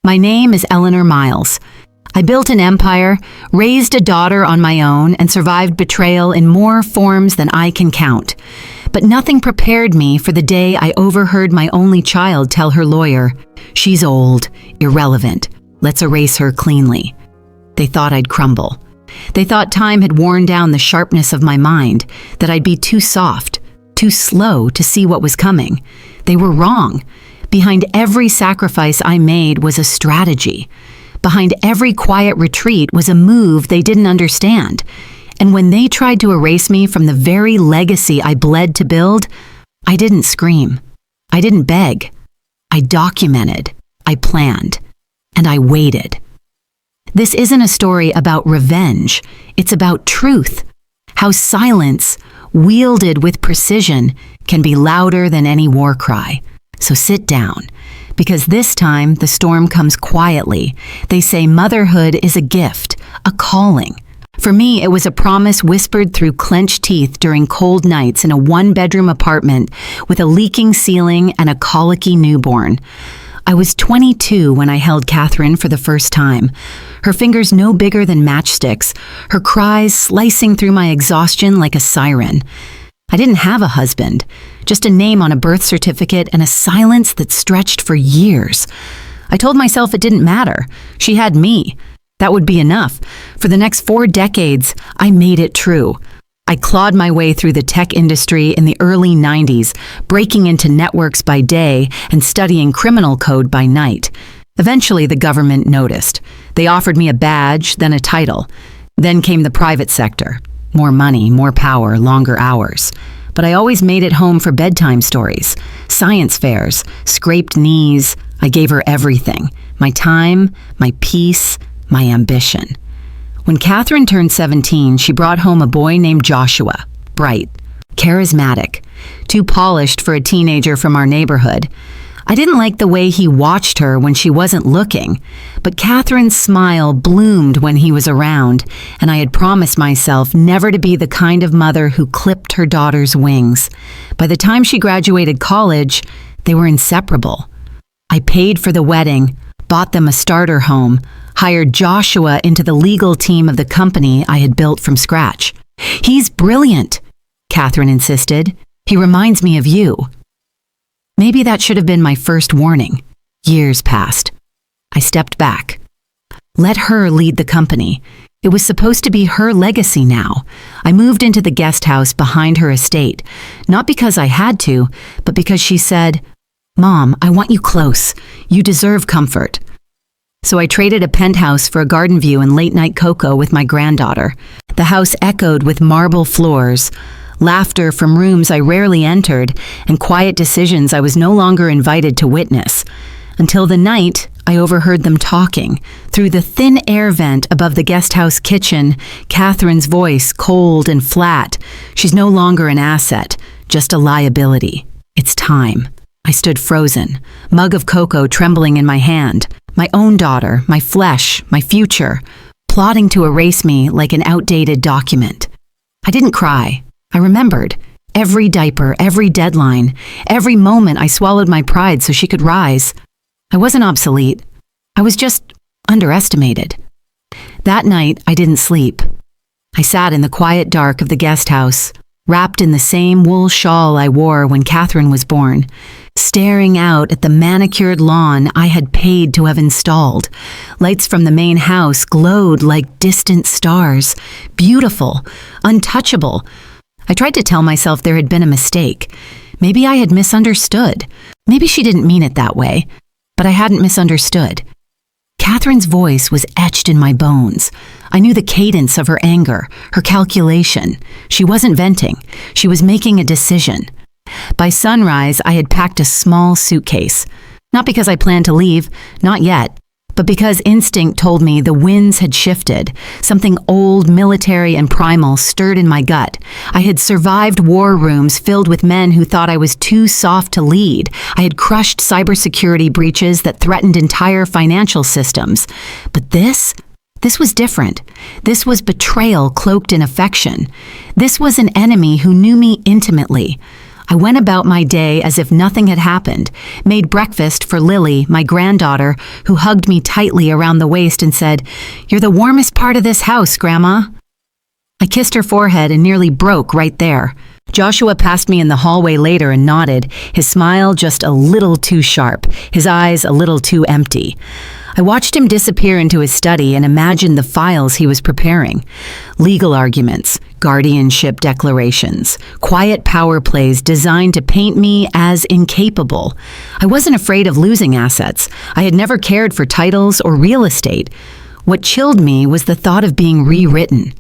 My name is Eleanor Miles. I built an empire, raised a daughter on my own, and survived betrayal in more forms than I can count. But nothing prepared me for the day I overheard my only child tell her lawyer, "She's old, irrelevant. Let's erase her cleanly." They thought I'd crumble. They thought time had worn down the sharpness of my mind, that I'd be too soft, too slow to see what was coming. They were wrong. Behind every sacrifice I made was a strategy. Behind every quiet retreat was a move they didn't understand. And when they tried to erase me from the very legacy I bled to build, I didn't scream. I didn't beg. I documented. I planned. And I waited. This isn't a story about revenge. It's about truth. How silence, wielded with precision, can be louder than any war cry. So sit down, because this time the storm comes quietly. They say motherhood is a gift, a calling. For me, it was a promise whispered through clenched teeth during cold nights in a one-bedroom apartment with a leaking ceiling and a colicky newborn. I was 22 when I held Catherine for the first time. Her fingers no bigger than matchsticks, her cries slicing through my exhaustion like a siren. I didn't have a husband, just a name on a birth certificate and a silence that stretched for years. I told myself it didn't matter. She had me. That would be enough. For the next 4 decades, I made it true. I clawed my way through the tech industry in the early 90s, breaking into networks by day and studying criminal code by night. Eventually, the government noticed. They offered me a badge, then a title. Then came the private sector. More money, more power, longer hours. But I always made it home for bedtime stories, science fairs, scraped knees. I gave her everything. My time, my peace, my ambition. When Catherine turned 17, she brought home a boy named Joshua, bright, charismatic, too polished for a teenager from our neighborhood. I didn't like the way he watched her when she wasn't looking, but Catherine's smile bloomed when he was around, and I had promised myself never to be the kind of mother who clipped her daughter's wings. By the time she graduated college, they were inseparable. I paid for the wedding, bought them a starter home, hired Joshua into the legal team of the company I had built from scratch. "He's brilliant," Catherine insisted. "He reminds me of you." Maybe that should have been my first warning. Years passed. I stepped back. Let her lead the company. It was supposed to be her legacy now. I moved into the guest house behind her estate, not because I had to, but because she said, "Mom, I want you close. You deserve comfort." So I traded a penthouse for a garden view and late-night cocoa with my granddaughter. The house echoed with marble floors, laughter from rooms I rarely entered, and quiet decisions I was no longer invited to witness. Until the night, I overheard them talking. Through the thin air vent above the guest house kitchen, Catherine's voice, cold and flat. She's no longer an asset, just a liability. It's time. I stood frozen, mug of cocoa trembling in my hand. My own daughter, my flesh, my future, plotting to erase me like an outdated document. I didn't cry. I remembered. Every diaper, every deadline, every moment I swallowed my pride so she could rise. I wasn't obsolete. I was just underestimated. That night, I didn't sleep. I sat in the quiet dark of the guest house, wrapped in the same wool shawl I wore when Catherine was born, staring out at the manicured lawn I had paid to have installed. Lights from the main house glowed like distant stars, beautiful, untouchable. I tried to tell myself there had been a mistake. Maybe I had misunderstood. Maybe she didn't mean it that way, but I hadn't misunderstood. Catherine's voice was etched in my bones. I knew the cadence of her anger, her calculation. She wasn't venting. She was making a decision. By sunrise, I had packed a small suitcase. Not because I planned to leave, not yet, but because instinct told me the winds had shifted. Something old, military, and primal stirred in my gut. I had survived war rooms filled with men who thought I was too soft to lead. I had crushed cybersecurity breaches that threatened entire financial systems. But this was different. This was betrayal cloaked in affection. This was an enemy who knew me intimately. I went about my day as if nothing had happened, made breakfast for Lily, my granddaughter, who hugged me tightly around the waist and said, "You're the warmest part of this house, Grandma." I kissed her forehead and nearly broke right there. Joshua passed me in the hallway later and nodded, his smile just a little too sharp, his eyes a little too empty. I watched him disappear into his study and imagined the files he was preparing. Legal arguments, guardianship declarations, quiet power plays designed to paint me as incapable. I wasn't afraid of losing assets. I had never cared for titles or real estate. What chilled me was the thought of being rewritten,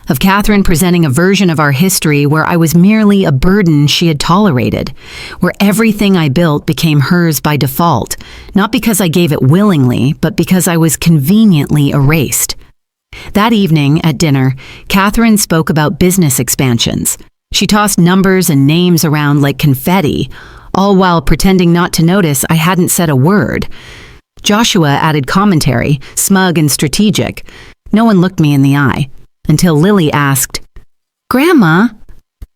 of Catherine presenting a version of our history where I was merely a burden she had tolerated, where everything I built became hers by default, not because I gave it willingly, but because I was conveniently erased. That evening at dinner, Catherine spoke about business expansions. She tossed numbers and names around like confetti, all while pretending not to notice I hadn't said a word. Joshua added commentary, smug and strategic. No one looked me in the eye. Until Lily asked, "Grandma,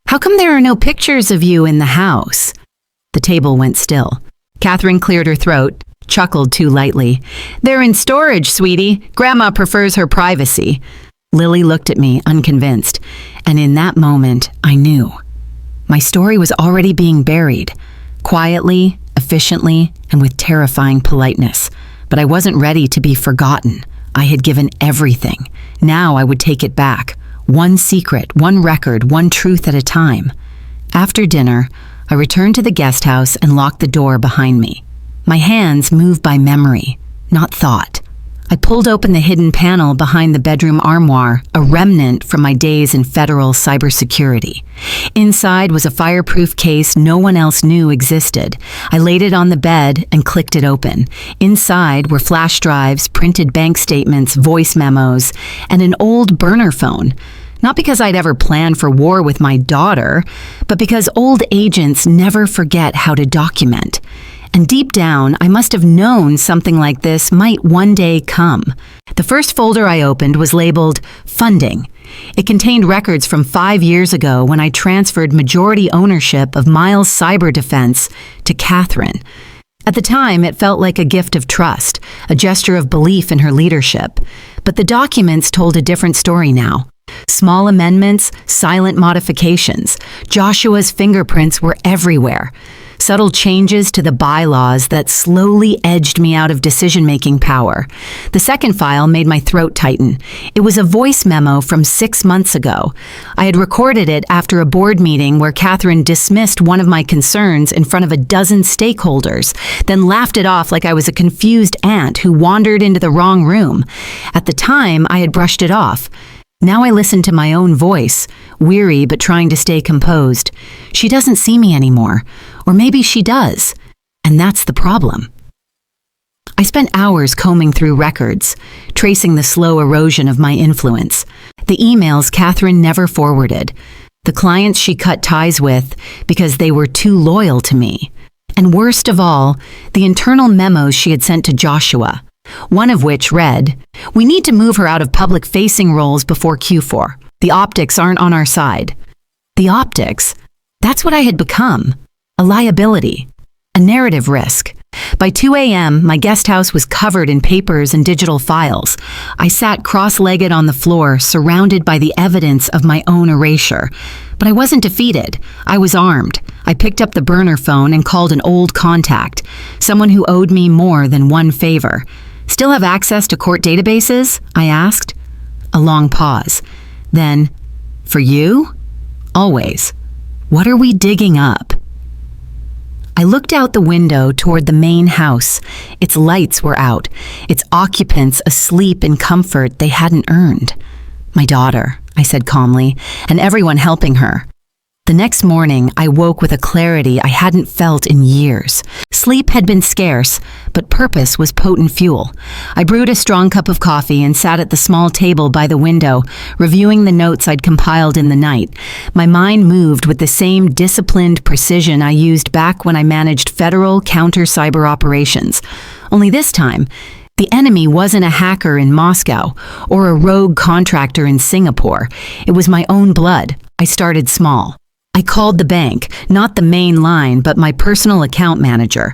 how come there are no pictures of you in the house?" The table went still. Catherine cleared her throat, chuckled too lightly. "They're in storage, sweetie. Grandma prefers her privacy." Lily looked at me, unconvinced, and in that moment, I knew. My story was already being buried, quietly, efficiently, and with terrifying politeness. But I wasn't ready to be forgotten. I had given everything. Now I would take it back. One secret, one record, one truth at a time. After dinner, I returned to the guest house and locked the door behind me. My hands moved by memory, not thought. I pulled open the hidden panel behind the bedroom armoire, a remnant from my days in federal cybersecurity. Inside was a fireproof case no one else knew existed. I laid it on the bed and clicked it open. Inside were flash drives, printed bank statements, voice memos, and an old burner phone. Not because I'd ever planned for war with my daughter, but because old agents never forget how to document. And deep down, I must have known something like this might one day come. The first folder I opened was labeled Funding. It contained records from 5 years ago when I transferred majority ownership of Miles Cyber Defense to Catherine. At the time, it felt like a gift of trust, a gesture of belief in her leadership. But the documents told a different story now. Small amendments, silent modifications. Joshua's fingerprints were everywhere. Subtle changes to the bylaws that slowly edged me out of decision-making power. The second file made my throat tighten. It was a voice memo from 6 months ago. I had recorded it after a board meeting where Catherine dismissed one of my concerns in front of a dozen stakeholders, then laughed it off like I was a confused aunt who wandered into the wrong room. At the time, I had brushed it off. Now I listened to my own voice, weary but trying to stay composed. She doesn't see me anymore, or maybe she does, and that's the problem. I spent hours combing through records, tracing the slow erosion of my influence. The emails Catherine never forwarded, the clients she cut ties with because they were too loyal to me, and worst of all, the internal memos she had sent to Joshua. One of which read, "We need to move her out of public-facing roles before Q4. The optics aren't on our side." The optics? That's what I had become. A liability. A narrative risk. By 2 a.m., my guest house was covered in papers and digital files. I sat cross-legged on the floor, surrounded by the evidence of my own erasure. But I wasn't defeated. I was armed. I picked up the burner phone and called an old contact, someone who owed me more than one favor. "Still have access to court databases?" I asked. A long pause. Then, "For you?" "Always." "What are we digging up?" I looked out the window toward the main house. Its lights were out, its occupants asleep in comfort they hadn't earned. "My daughter," I said calmly, "and everyone helping her." The next morning, I woke with a clarity I hadn't felt in years. Sleep had been scarce, but purpose was potent fuel. I brewed a strong cup of coffee and sat at the small table by the window, reviewing the notes I'd compiled in the night. My mind moved with the same disciplined precision I used back when I managed federal counter-cyber operations. Only this time, the enemy wasn't a hacker in Moscow or a rogue contractor in Singapore. It was my own blood. I started small. I called the bank, not the main line, but my personal account manager,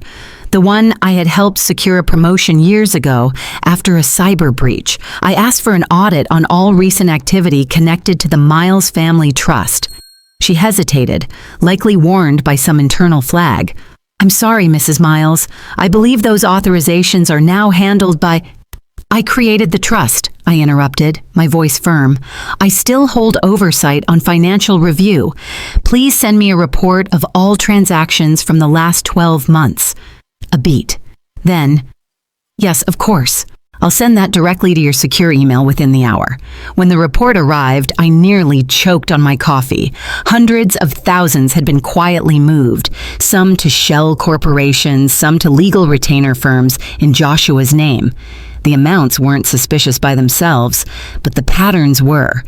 the one I had helped secure a promotion years ago after a cyber breach. I asked for an audit on all recent activity connected to the Miles family trust. She hesitated, likely warned by some internal flag. "I'm sorry, Mrs. Miles. I believe those authorizations are now handled by—" "I created the trust," I interrupted, my voice firm. "I still hold oversight on financial review. Please send me a report of all transactions from the last 12 months. A beat. Then, "Yes, of course. I'll send that directly to your secure email within the hour." When the report arrived, I nearly choked on my coffee. Hundreds of thousands had been quietly moved, some to shell corporations, some to legal retainer firms in Joshua's name. The amounts weren't suspicious by themselves, but the patterns were.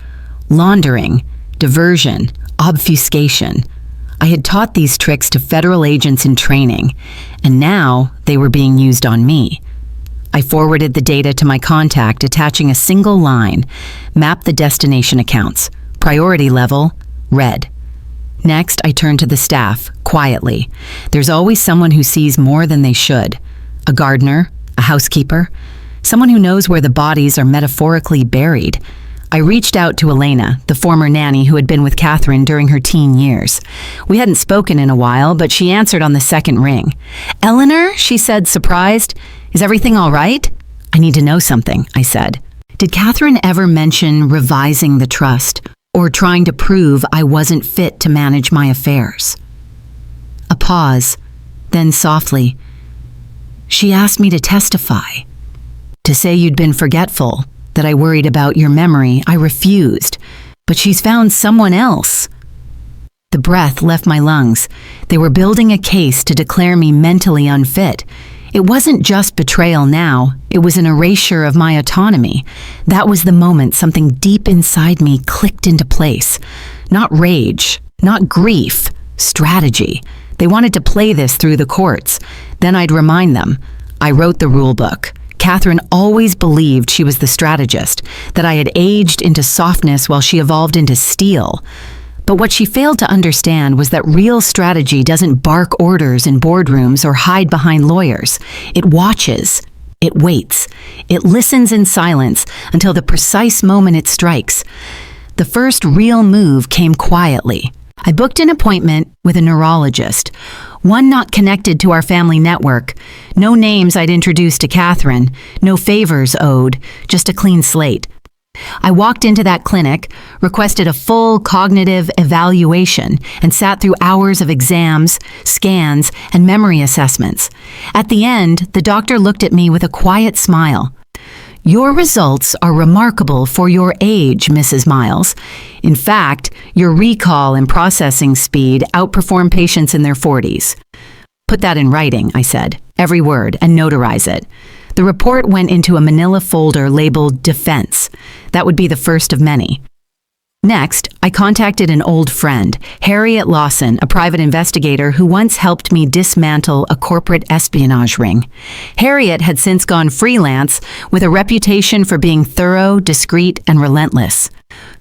Laundering, diversion, obfuscation. I had taught these tricks to federal agents in training, and now they were being used on me. I forwarded the data to my contact, attaching a single line, "Map the destination accounts. Priority level, red." Next, I turned to the staff, quietly. There's always someone who sees more than they should. A gardener, a housekeeper, someone who knows where the bodies are metaphorically buried. I reached out to Elena, the former nanny who had been with Catherine during her teen years. We hadn't spoken in a while, but she answered on the second ring. "Eleanor," she said, surprised, "is everything all right?" "I need to know something," I said. "Did Catherine ever mention revising the trust, or trying to prove I wasn't fit to manage my affairs?" A pause, then softly, "She asked me to testify. To say you'd been forgetful, that I worried about your memory. I refused, but she's found someone else." The breath left my lungs. They were building a case to declare me mentally unfit. It wasn't just betrayal now, it was an erasure of my autonomy. That was the moment something deep inside me clicked into place. Not rage, not grief, strategy. They wanted to play this through the courts. Then I'd remind them. I wrote the rule book. Catherine always believed she was the strategist, that I had aged into softness while she evolved into steel. But what she failed to understand was that real strategy doesn't bark orders in boardrooms or hide behind lawyers. It watches, it waits, it listens in silence until the precise moment it strikes. The first real move came quietly. I booked an appointment with a neurologist, one not connected to our family network. No names I'd introduced to Catherine, no favors owed, just a clean slate. I walked into that clinic, requested a full cognitive evaluation, and sat through hours of exams, scans, and memory assessments. At the end, the doctor looked at me with a quiet smile. "Your results are remarkable for your age, Mrs. Miles. In fact, your recall and processing speed outperform patients in their 40s. "Put that in writing," I said, "every word, and notarize it." The report went into a manila folder labeled Defense. That would be the first of many. Next, I contacted an old friend, Harriet Lawson, a private investigator who once helped me dismantle a corporate espionage ring. Harriet had since gone freelance with a reputation for being thorough, discreet, and relentless.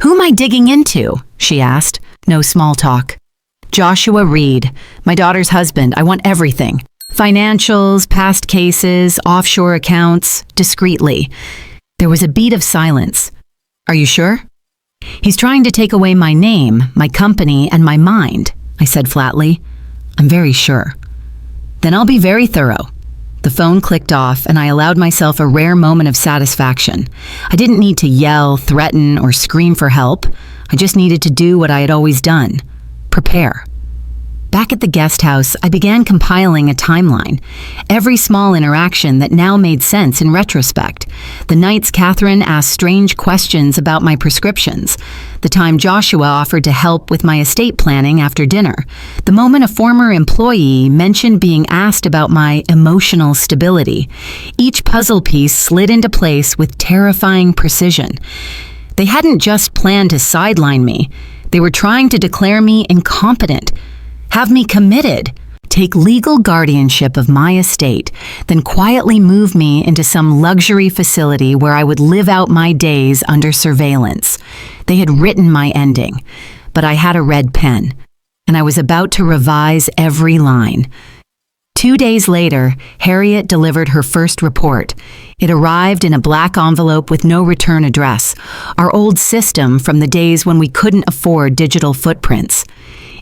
"Who am I digging into?" she asked. No small talk. "Joshua Reed, my daughter's husband. I want everything. Financials, past cases, offshore accounts, discreetly." There was a beat of silence. "Are you sure?" "He's trying to take away my name, my company, and my mind," I said flatly. "I'm very sure." "Then I'll be very thorough." The phone clicked off, and I allowed myself a rare moment of satisfaction. I didn't need to yell, threaten, or scream for help. I just needed to do what I had always done: prepare. Back at the guest house, I began compiling a timeline. Every small interaction that now made sense in retrospect. The nights Catherine asked strange questions about my prescriptions. The time Joshua offered to help with my estate planning after dinner. The moment a former employee mentioned being asked about my emotional stability. Each puzzle piece slid into place with terrifying precision. They hadn't just planned to sideline me. They were trying to declare me incompetent, have me committed, take legal guardianship of my estate, then quietly move me into some luxury facility where I would live out my days under surveillance. They had written my ending, but I had a red pen, and I was about to revise every line. 2 days later, Harriet delivered her first report. It arrived in a black envelope with no return address, our old system from the days when we couldn't afford digital footprints.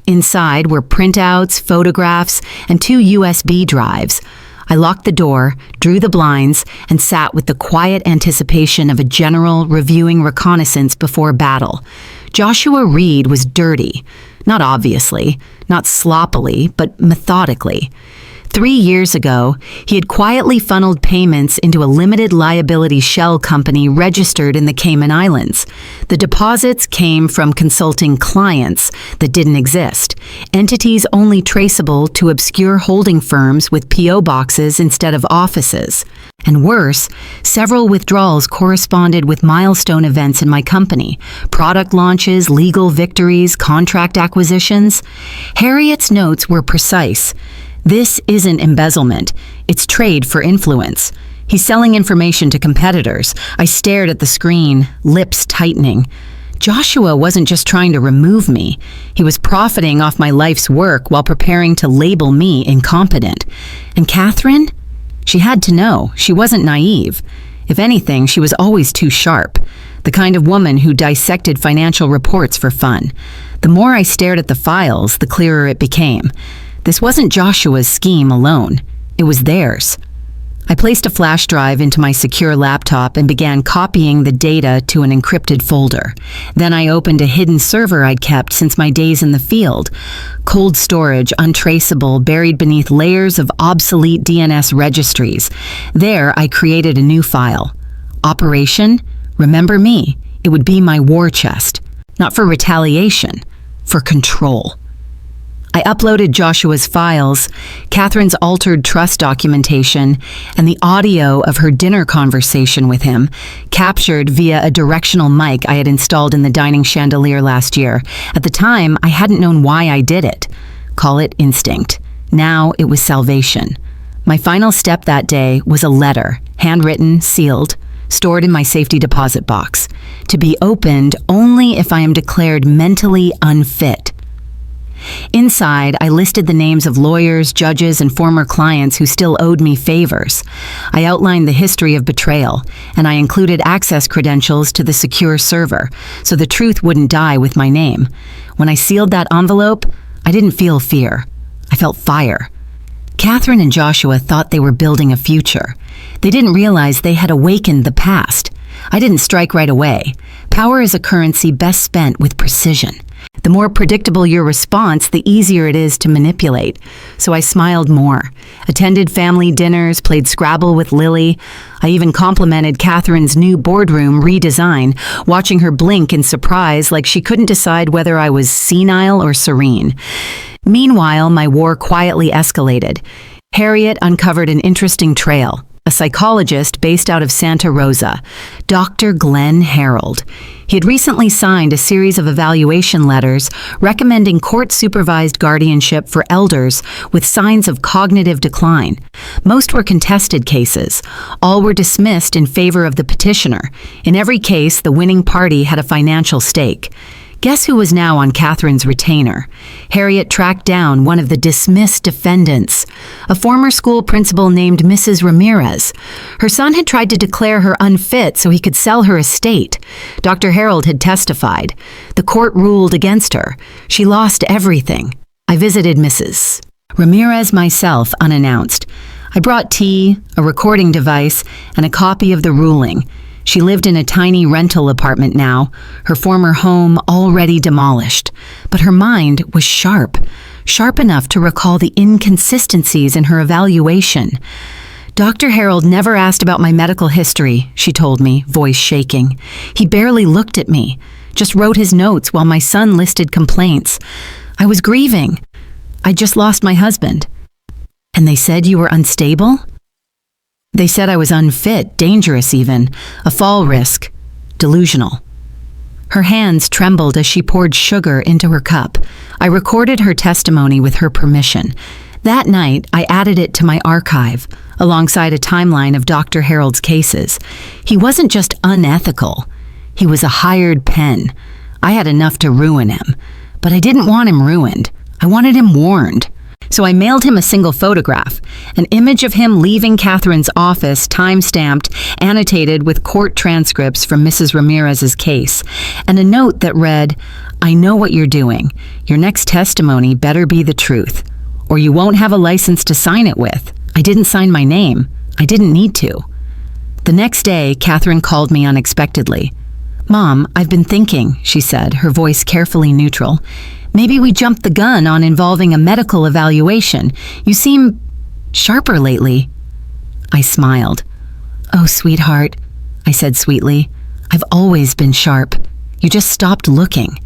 Inside were printouts, photographs, and 2 USB drives. I locked the door, drew the blinds, and sat with the quiet anticipation of a general reviewing reconnaissance before battle. Joshua Reed was dirty. Not obviously, not sloppily, but methodically. 3 years ago, he had quietly funneled payments into a limited liability shell company registered in the Cayman Islands. The deposits came from consulting clients that didn't exist, entities only traceable to obscure holding firms with P.O. boxes instead of offices. And worse, several withdrawals corresponded with milestone events in my company, product launches, legal victories, contract acquisitions. Harriet's notes were precise. This isn't embezzlement. It's trade for influence. He's selling information to competitors. I stared at the screen, lips tightening. Joshua wasn't just trying to remove me. He was profiting off my life's work while preparing to label me incompetent. And Catherine? She had to know. She wasn't naive. If anything, she was always too sharp. The kind of woman who dissected financial reports for fun. The more I stared at the files, the clearer it became. This wasn't Joshua's scheme alone. It was theirs. I placed a flash drive into my secure laptop and began copying the data to an encrypted folder. Then I opened a hidden server I'd kept since my days in the field. Cold storage, untraceable, buried beneath layers of obsolete DNS registries. There, I created a new file. Operation Remember Me. It would be my war chest. Not for retaliation, for control. I uploaded Joshua's files, Catherine's altered trust documentation, and the audio of her dinner conversation with him, captured via a directional mic I had installed in the dining chandelier last year. At the time, I hadn't known why I did it. Call it instinct. Now it was salvation. My final step that day was a letter, handwritten, sealed, stored in my safety deposit box, to be opened only if I am declared mentally unfit. Inside, I listed the names of lawyers, judges, and former clients who still owed me favors. I outlined the history of betrayal, and I included access credentials to the secure server, so the truth wouldn't die with my name. When I sealed that envelope, I didn't feel fear. I felt fire. Catherine and Joshua thought they were building a future. They didn't realize they had awakened the past. I didn't strike right away. Power is a currency best spent with precision. The more predictable your response, the easier it is to manipulate. So I smiled more, attended family dinners, played Scrabble with Lily. I even complimented Catherine's new boardroom redesign, watching her blink in surprise like she couldn't decide whether I was senile or serene. Meanwhile, my war quietly escalated. Harriet uncovered an interesting trail. A psychologist based out of Santa Rosa, Dr. Glenn Harold. He had recently signed a series of evaluation letters recommending court-supervised guardianship for elders with signs of cognitive decline. Most were contested cases. All were dismissed in favor of the petitioner. In every case, the winning party had a financial stake. Guess who was now on Catherine's retainer? Harriet tracked down one of the dismissed defendants, a former school principal named Mrs. Ramirez. Her son had tried to declare her unfit so he could sell her estate. Dr. Harold had testified. The court ruled against her. She lost everything. I visited Mrs. Ramirez myself, unannounced. I brought tea, a recording device, and a copy of the ruling. She lived in a tiny rental apartment now, her former home already demolished. But her mind was sharp enough to recall the inconsistencies in her evaluation. Dr. Harold never asked about my medical history, she told me, voice shaking. He barely looked at me, just wrote his notes while my son listed complaints. I was grieving. I'd just lost my husband. And they said you were unstable? They said I was unfit, dangerous even, a fall risk, delusional. Her hands trembled as she poured sugar into her cup. I recorded her testimony with her permission. That night, I added it to my archive, alongside a timeline of Dr. Harold's cases. He wasn't just unethical. He was a hired pen. I had enough to ruin him. But I didn't want him ruined. I wanted him warned. So I mailed him a single photograph, an image of him leaving Catherine's office, time-stamped, annotated with court transcripts from Mrs. Ramirez's case, and a note that read, "I know what you're doing. Your next testimony better be the truth, or you won't have a license to sign it with. I didn't sign my name. I didn't need to." The next day, Catherine called me unexpectedly. "Mom, I've been thinking," she said, her voice carefully neutral. "Maybe we jumped the gun on involving a medical evaluation. You seem sharper lately." I smiled. "Oh, sweetheart," I said sweetly. "I've always been sharp. You just stopped looking."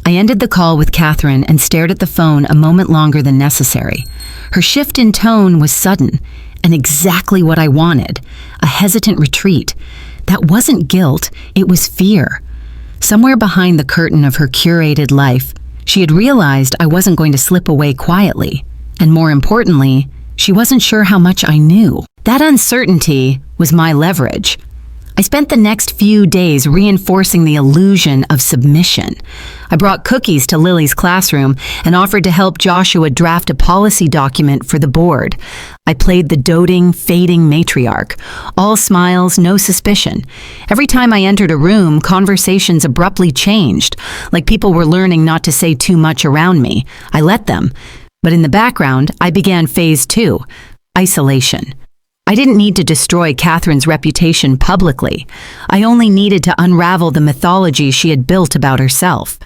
I ended the call with Catherine and stared at the phone a moment longer than necessary. Her shift in tone was sudden and exactly what I wanted, a hesitant retreat. That wasn't guilt, it was fear. Somewhere behind the curtain of her curated life, she had realized I wasn't going to slip away quietly. And more importantly, she wasn't sure how much I knew. That uncertainty was my leverage. I spent the next few days reinforcing the illusion of submission. I brought cookies to Lily's classroom and offered to help Joshua draft a policy document for the board. I played the doting, fading matriarch. All smiles, no suspicion. Every time I entered a room, conversations abruptly changed, like people were learning not to say too much around me. I let them. But in the background, I began phase 2, isolation. I didn't need to destroy Catherine's reputation publicly. I only needed to unravel the mythology she had built about herself.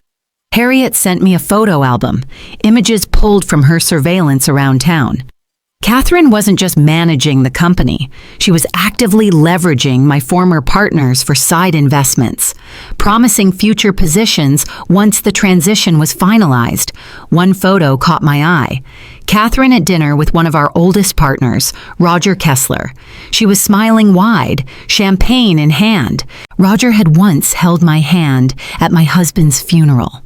Harriet sent me a photo album, images pulled from her surveillance around town. Catherine wasn't just managing the company. She was actively leveraging my former partners for side investments, promising future positions once the transition was finalized. One photo caught my eye. Catherine at dinner with one of our oldest partners, Roger Kessler. She was smiling wide, champagne in hand. Roger had once held my hand at my husband's funeral.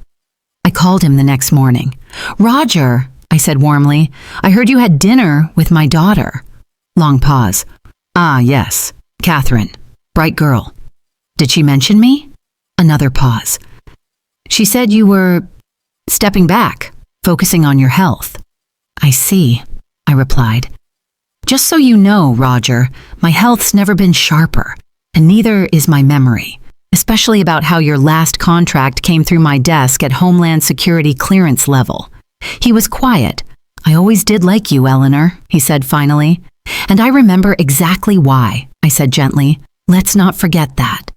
I called him the next morning. "Roger," I said warmly, "I heard you had dinner with my daughter." Long pause. "Ah, yes. Catherine. Bright girl. Did she mention me?" Another pause. "She said you were stepping back, focusing on your health." "I see," I replied. "Just so you know, Roger, my health's never been sharper, and neither is my memory, especially about how your last contract came through my desk at Homeland Security clearance level." He was quiet. "I always did like you, Eleanor," he said finally. "And I remember exactly why," I said gently. "Let's not forget that."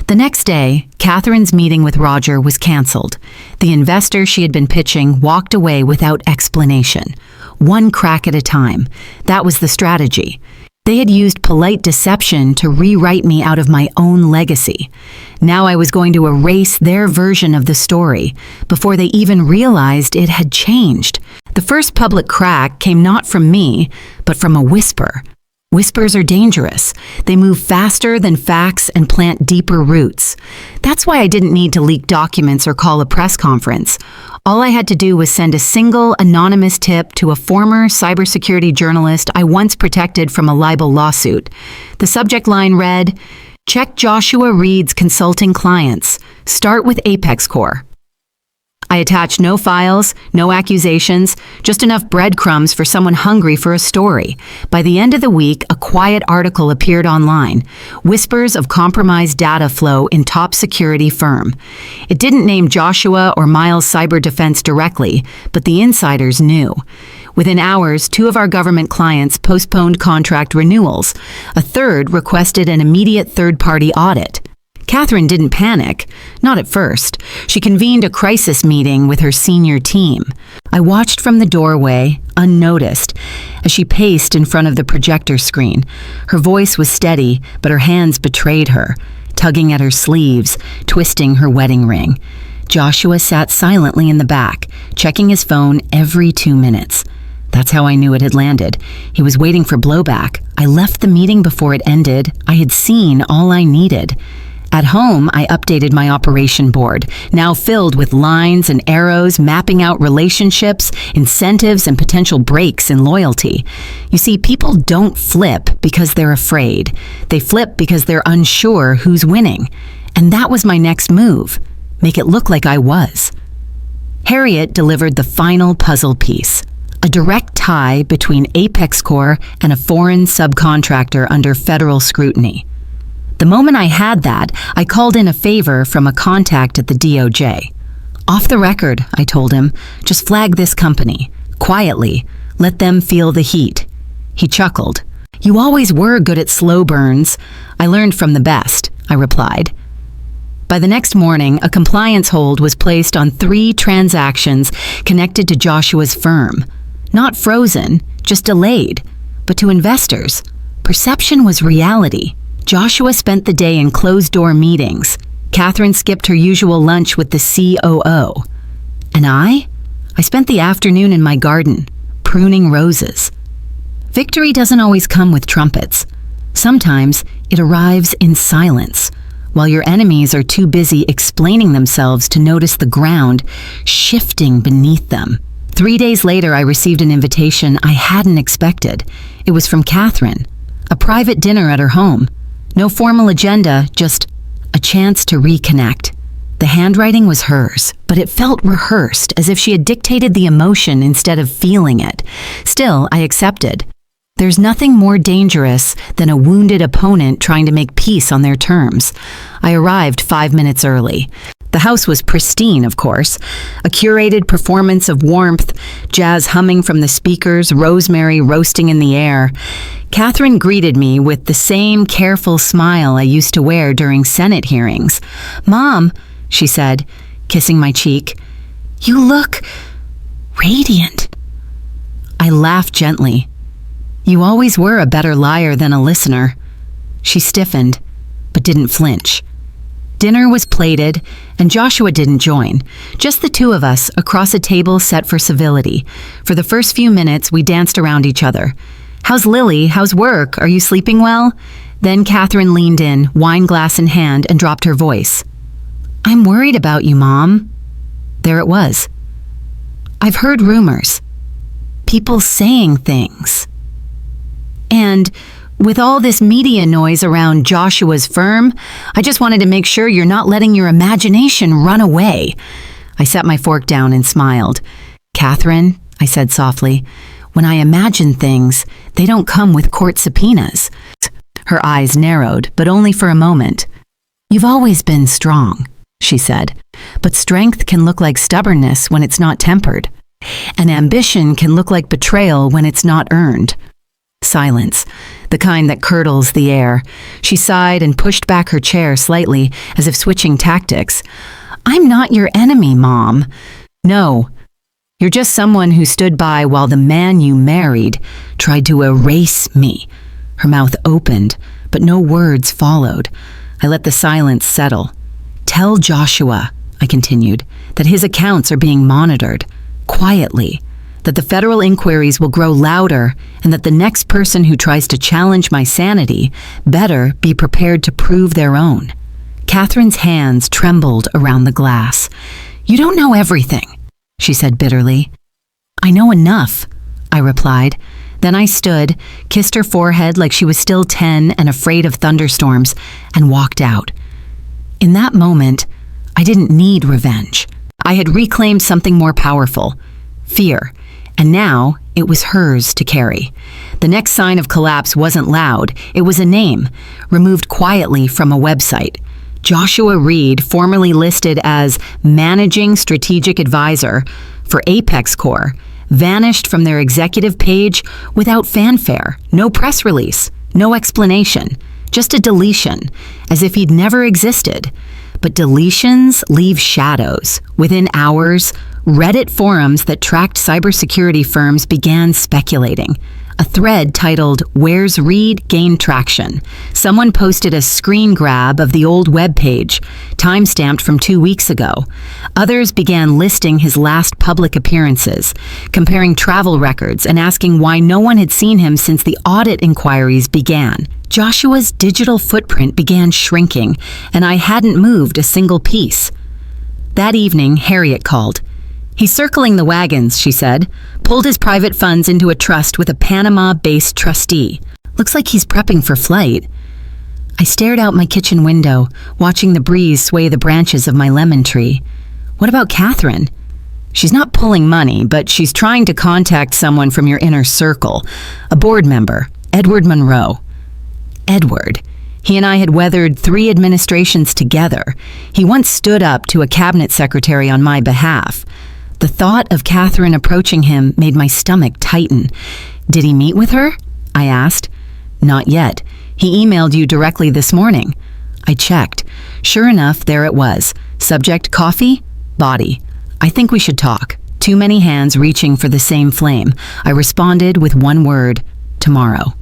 The next day, Catherine's meeting with Roger was canceled. The investor she had been pitching walked away without explanation. One crack at a time. That was the strategy. They had used polite deception to rewrite me out of my own legacy. Now I was going to erase their version of the story before they even realized it had changed. The first public crack came not from me, but from a whisper. Whispers are dangerous. They move faster than facts and plant deeper roots. That's why I didn't need to leak documents or call a press conference. All I had to do was send a single anonymous tip to a former cybersecurity journalist I once protected from a libel lawsuit. The subject line read, "Check Joshua Reed's consulting clients. Start with Apex Corps." I attached no files, no accusations, just enough breadcrumbs for someone hungry for a story. By the end of the week, a quiet article appeared online, whispers of compromised data flow in top security firm. It didn't name Joshua or Miles Cyber Defense directly, but the insiders knew. Within hours, 2 of our government clients postponed contract renewals. A third requested an immediate third-party audit. Catherine didn't panic, not at first. She convened a crisis meeting with her senior team. I watched from the doorway, unnoticed, as she paced in front of the projector screen. Her voice was steady, but her hands betrayed her, tugging at her sleeves, twisting her wedding ring. Joshua sat silently in the back, checking his phone every 2 minutes. That's how I knew it had landed. He was waiting for blowback. I left the meeting before it ended. I had seen all I needed. At home, I updated my operation board, now filled with lines and arrows mapping out relationships, incentives, and potential breaks in loyalty. You see, people don't flip because they're afraid. They flip because they're unsure who's winning. And that was my next move. Make it look like I was. Harriet delivered the final puzzle piece, a direct tie between Apex Corp and a foreign subcontractor under federal scrutiny. The moment I had that, I called in a favor from a contact at the DOJ. Off the record, I told him, just flag this company. Quietly, let them feel the heat. He chuckled. You always were good at slow burns. I learned from the best, I replied. By the next morning, a compliance hold was placed on 3 transactions connected to Joshua's firm. Not frozen, just delayed. But to investors, perception was reality. Joshua spent the day in closed-door meetings. Catherine skipped her usual lunch with the COO. And I spent the afternoon in my garden, pruning roses. Victory doesn't always come with trumpets. Sometimes it arrives in silence, while your enemies are too busy explaining themselves to notice the ground shifting beneath them. 3 days later, I received an invitation I hadn't expected. It was from Catherine, a private dinner at her home. No formal agenda, just a chance to reconnect. The handwriting was hers, but it felt rehearsed, as if she had dictated the emotion instead of feeling it. Still, I accepted. There's nothing more dangerous than a wounded opponent trying to make peace on their terms. I arrived 5 minutes early. The house was pristine, of course. A curated performance of warmth, jazz humming from the speakers, rosemary roasting in the air. Catherine greeted me with the same careful smile I used to wear during Senate hearings. "Mom," she said, kissing my cheek, "you look radiant." I laughed gently. "You always were a better liar than a listener." She stiffened, but didn't flinch. Dinner was plated, and Joshua didn't join. Just the 2 of us across a table set for civility. For the first few minutes, we danced around each other. "How's Lily? How's work? Are you sleeping well?" Then Catherine leaned in, wine glass in hand, and dropped her voice. "I'm worried about you, Mom." There it was. I've heard rumors. People saying things. And with all this media noise around Joshua's firm, I just wanted to make sure you're not letting your imagination run away. I set my fork down and smiled. "Catherine," I said softly, "when I imagine things, they don't come with court subpoenas." Her eyes narrowed, but only for a moment. "You've always been strong," she said, "but strength can look like stubbornness when it's not tempered. And ambition can look like betrayal when it's not earned." Silence, the kind that curdles the air. She sighed and pushed back her chair slightly, as if switching tactics. "I'm not your enemy, Mom." "No, you're just someone who stood by while the man you married tried to erase me." Her mouth opened, but no words followed. I let the silence settle. "Tell Joshua," I continued, "that his accounts are being monitored, quietly, that the federal inquiries will grow louder, and that the next person who tries to challenge my sanity better be prepared to prove their own." Catherine's hands trembled around the glass. "You don't know everything," she said bitterly. "I know enough," I replied. Then I stood, kissed her forehead like she was still 10 and afraid of thunderstorms, and walked out. In that moment, I didn't need revenge. I had reclaimed something more powerful, fear. And now it was hers to carry. The next sign of collapse wasn't loud. It was a name, removed quietly from a website. Joshua Reed, formerly listed as Managing Strategic Advisor for Apex Corp, vanished from their executive page without fanfare. No press release, no explanation, just a deletion, as if he'd never existed. But deletions leave shadows. Within hours, Reddit forums that tracked cybersecurity firms began speculating. A thread titled, "Where's Reed?" gained traction. Someone posted a screen grab of the old web page, timestamped from 2 weeks ago. Others began listing his last public appearances, comparing travel records and asking why no one had seen him since the audit inquiries began. Joshua's digital footprint began shrinking, and I hadn't moved a single piece. That evening, Harriet called. "He's circling the wagons," she said. "Pulled his private funds into a trust with a Panama-based trustee. Looks like he's prepping for flight." I stared out my kitchen window, watching the breeze sway the branches of my lemon tree. "What about Catherine?" She's not pulling money, but she's trying to contact someone from your inner circle, a board member, Edward Monroe. Edward. He and I had weathered 3 administrations together. He once stood up to a cabinet secretary on my behalf. The thought of Catherine approaching him made my stomach tighten. Did he meet with her? I asked. Not yet. He emailed you directly this morning. I checked. Sure enough, there it was. Subject, coffee? Body. I think we should talk. Too many hands reaching for the same flame. I responded with one word, tomorrow.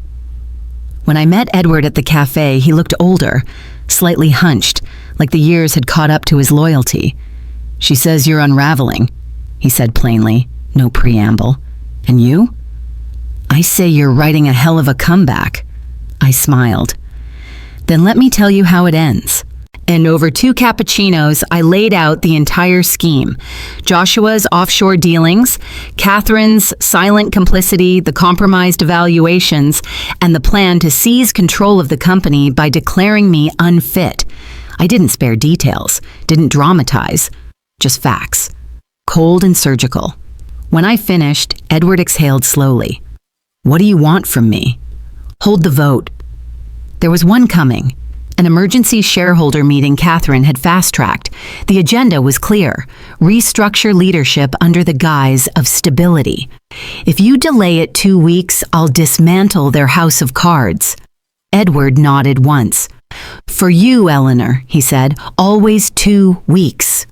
When I met Edward at the cafe, he looked older, slightly hunched, like the years had caught up to his loyalty. She says you're unraveling, he said plainly, no preamble. And you? I say you're writing a hell of a comeback. I smiled. Then let me tell you how it ends. And over 2 cappuccinos, I laid out the entire scheme. Joshua's offshore dealings, Catherine's silent complicity, the compromised evaluations, and the plan to seize control of the company by declaring me unfit. I didn't spare details, didn't dramatize, just facts. Cold and surgical. When I finished, Edward exhaled slowly. What do you want from me? Hold the vote. There was one coming. An emergency shareholder meeting Catherine had fast-tracked. The agenda was clear. Restructure leadership under the guise of stability. If you delay it 2 weeks, I'll dismantle their house of cards. Edward nodded once. For you, Eleanor, he said, always 2 weeks.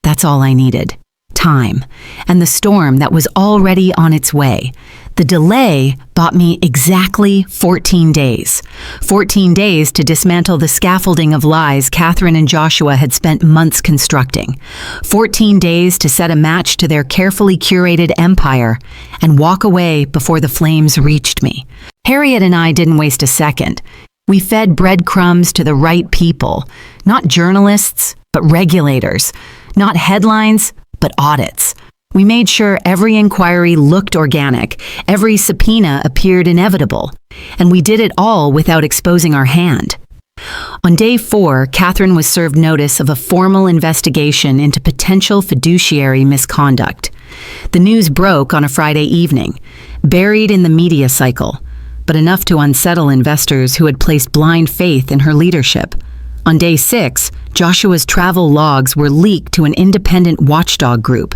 That's all I needed. Time. And the storm that was already on its way. The delay bought me exactly 14 days. 14 days to dismantle the scaffolding of lies Catherine and Joshua had spent months constructing. 14 days to set a match to their carefully curated empire and walk away before the flames reached me. Harriet and I didn't waste a second. We fed breadcrumbs to the right people, not journalists, but regulators, not headlines, but audits. We made sure every inquiry looked organic, every subpoena appeared inevitable, and we did it all without exposing our hand. On day 4, Catherine was served notice of a formal investigation into potential fiduciary misconduct. The news broke on a Friday evening, buried in the media cycle, but enough to unsettle investors who had placed blind faith in her leadership. On day 6, Joshua's travel logs were leaked to an independent watchdog group.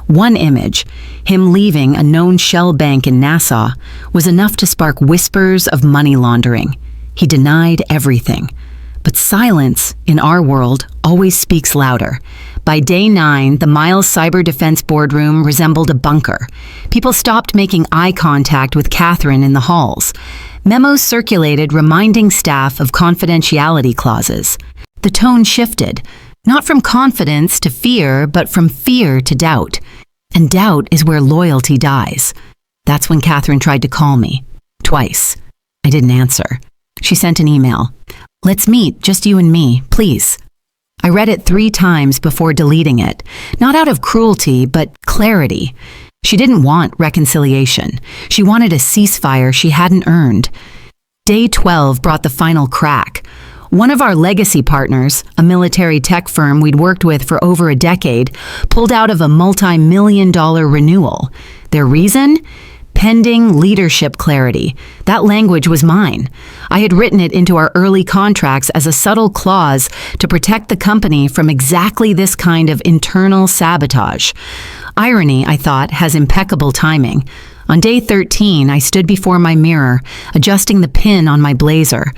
One image, him leaving a known shell bank in Nassau, was enough to spark whispers of money laundering. He denied everything. But silence, in our world, always speaks louder. By day 9, the Miles Cyber Defense boardroom resembled a bunker. People stopped making eye contact with Catherine in the halls. Memos circulated reminding staff of confidentiality clauses. The tone shifted, not from confidence to fear, but from fear to doubt. And doubt is where loyalty dies. That's when Catherine tried to call me. Twice. I didn't answer. She sent an email. Let's meet, just you and me, please. I read it 3 times before deleting it, not out of cruelty, but clarity. She didn't want reconciliation. She wanted a ceasefire she hadn't earned. Day 12 brought the final crack. One of our legacy partners, a military tech firm we'd worked with for over a decade, pulled out of a multi-million-dollar renewal. Their reason? Pending leadership clarity. That language was mine. I had written it into our early contracts as a subtle clause to protect the company from exactly this kind of internal sabotage. Irony, I thought, has impeccable timing. On day 13, I stood before my mirror, adjusting the pin on my blazer.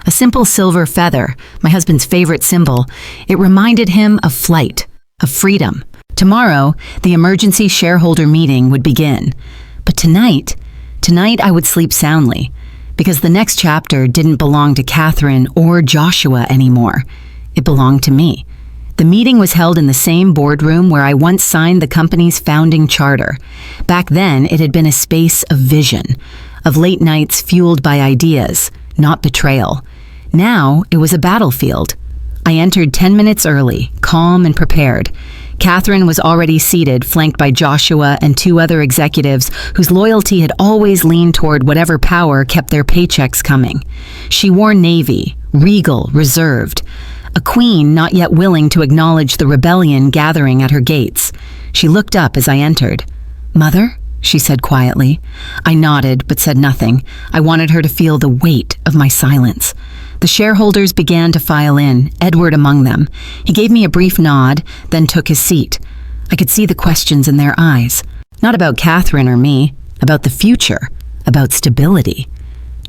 A simple silver feather, my husband's favorite symbol. It reminded him of flight, of freedom. Tomorrow, the emergency shareholder meeting would begin. But tonight I would sleep soundly, because the next chapter didn't belong to Catherine or Joshua anymore. It belonged to me. The meeting was held in the same boardroom where I once signed the company's founding charter. Back then, it had been a space of vision, of late nights fueled by ideas, not betrayal. Now, it was a battlefield. I entered 10 minutes early, calm and prepared. Catherine was already seated, flanked by Joshua and 2 other executives whose loyalty had always leaned toward whatever power kept their paychecks coming. She wore navy, regal, reserved. a queen not yet willing to acknowledge the rebellion gathering at her gates. She looked up as I entered. "Mother?" she said quietly. I nodded, but said nothing. I wanted her to feel the weight of my silence. The shareholders began to file in, Edward among them. He gave me a brief nod, then took his seat. I could see the questions in their eyes. Not about Catherine or me, about the future, about stability.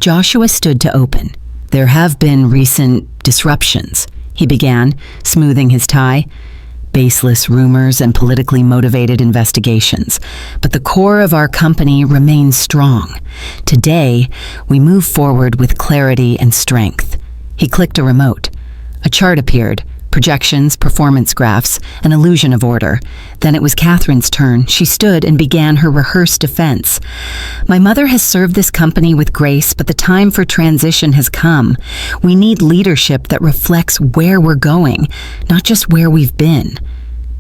Joshua stood to open. "There have been recent disruptions," he began, smoothing his tie. "Baseless rumors and politically motivated investigations. But the core of our company remains strong. Today, we move forward with clarity and strength." He clicked a remote. A chart appeared, projections, performance graphs, an illusion of order. Then it was Catherine's turn. She stood and began her rehearsed defense. "My mother has served this company with grace, but the time for transition has come. We need leadership that reflects where we're going, not just where we've been."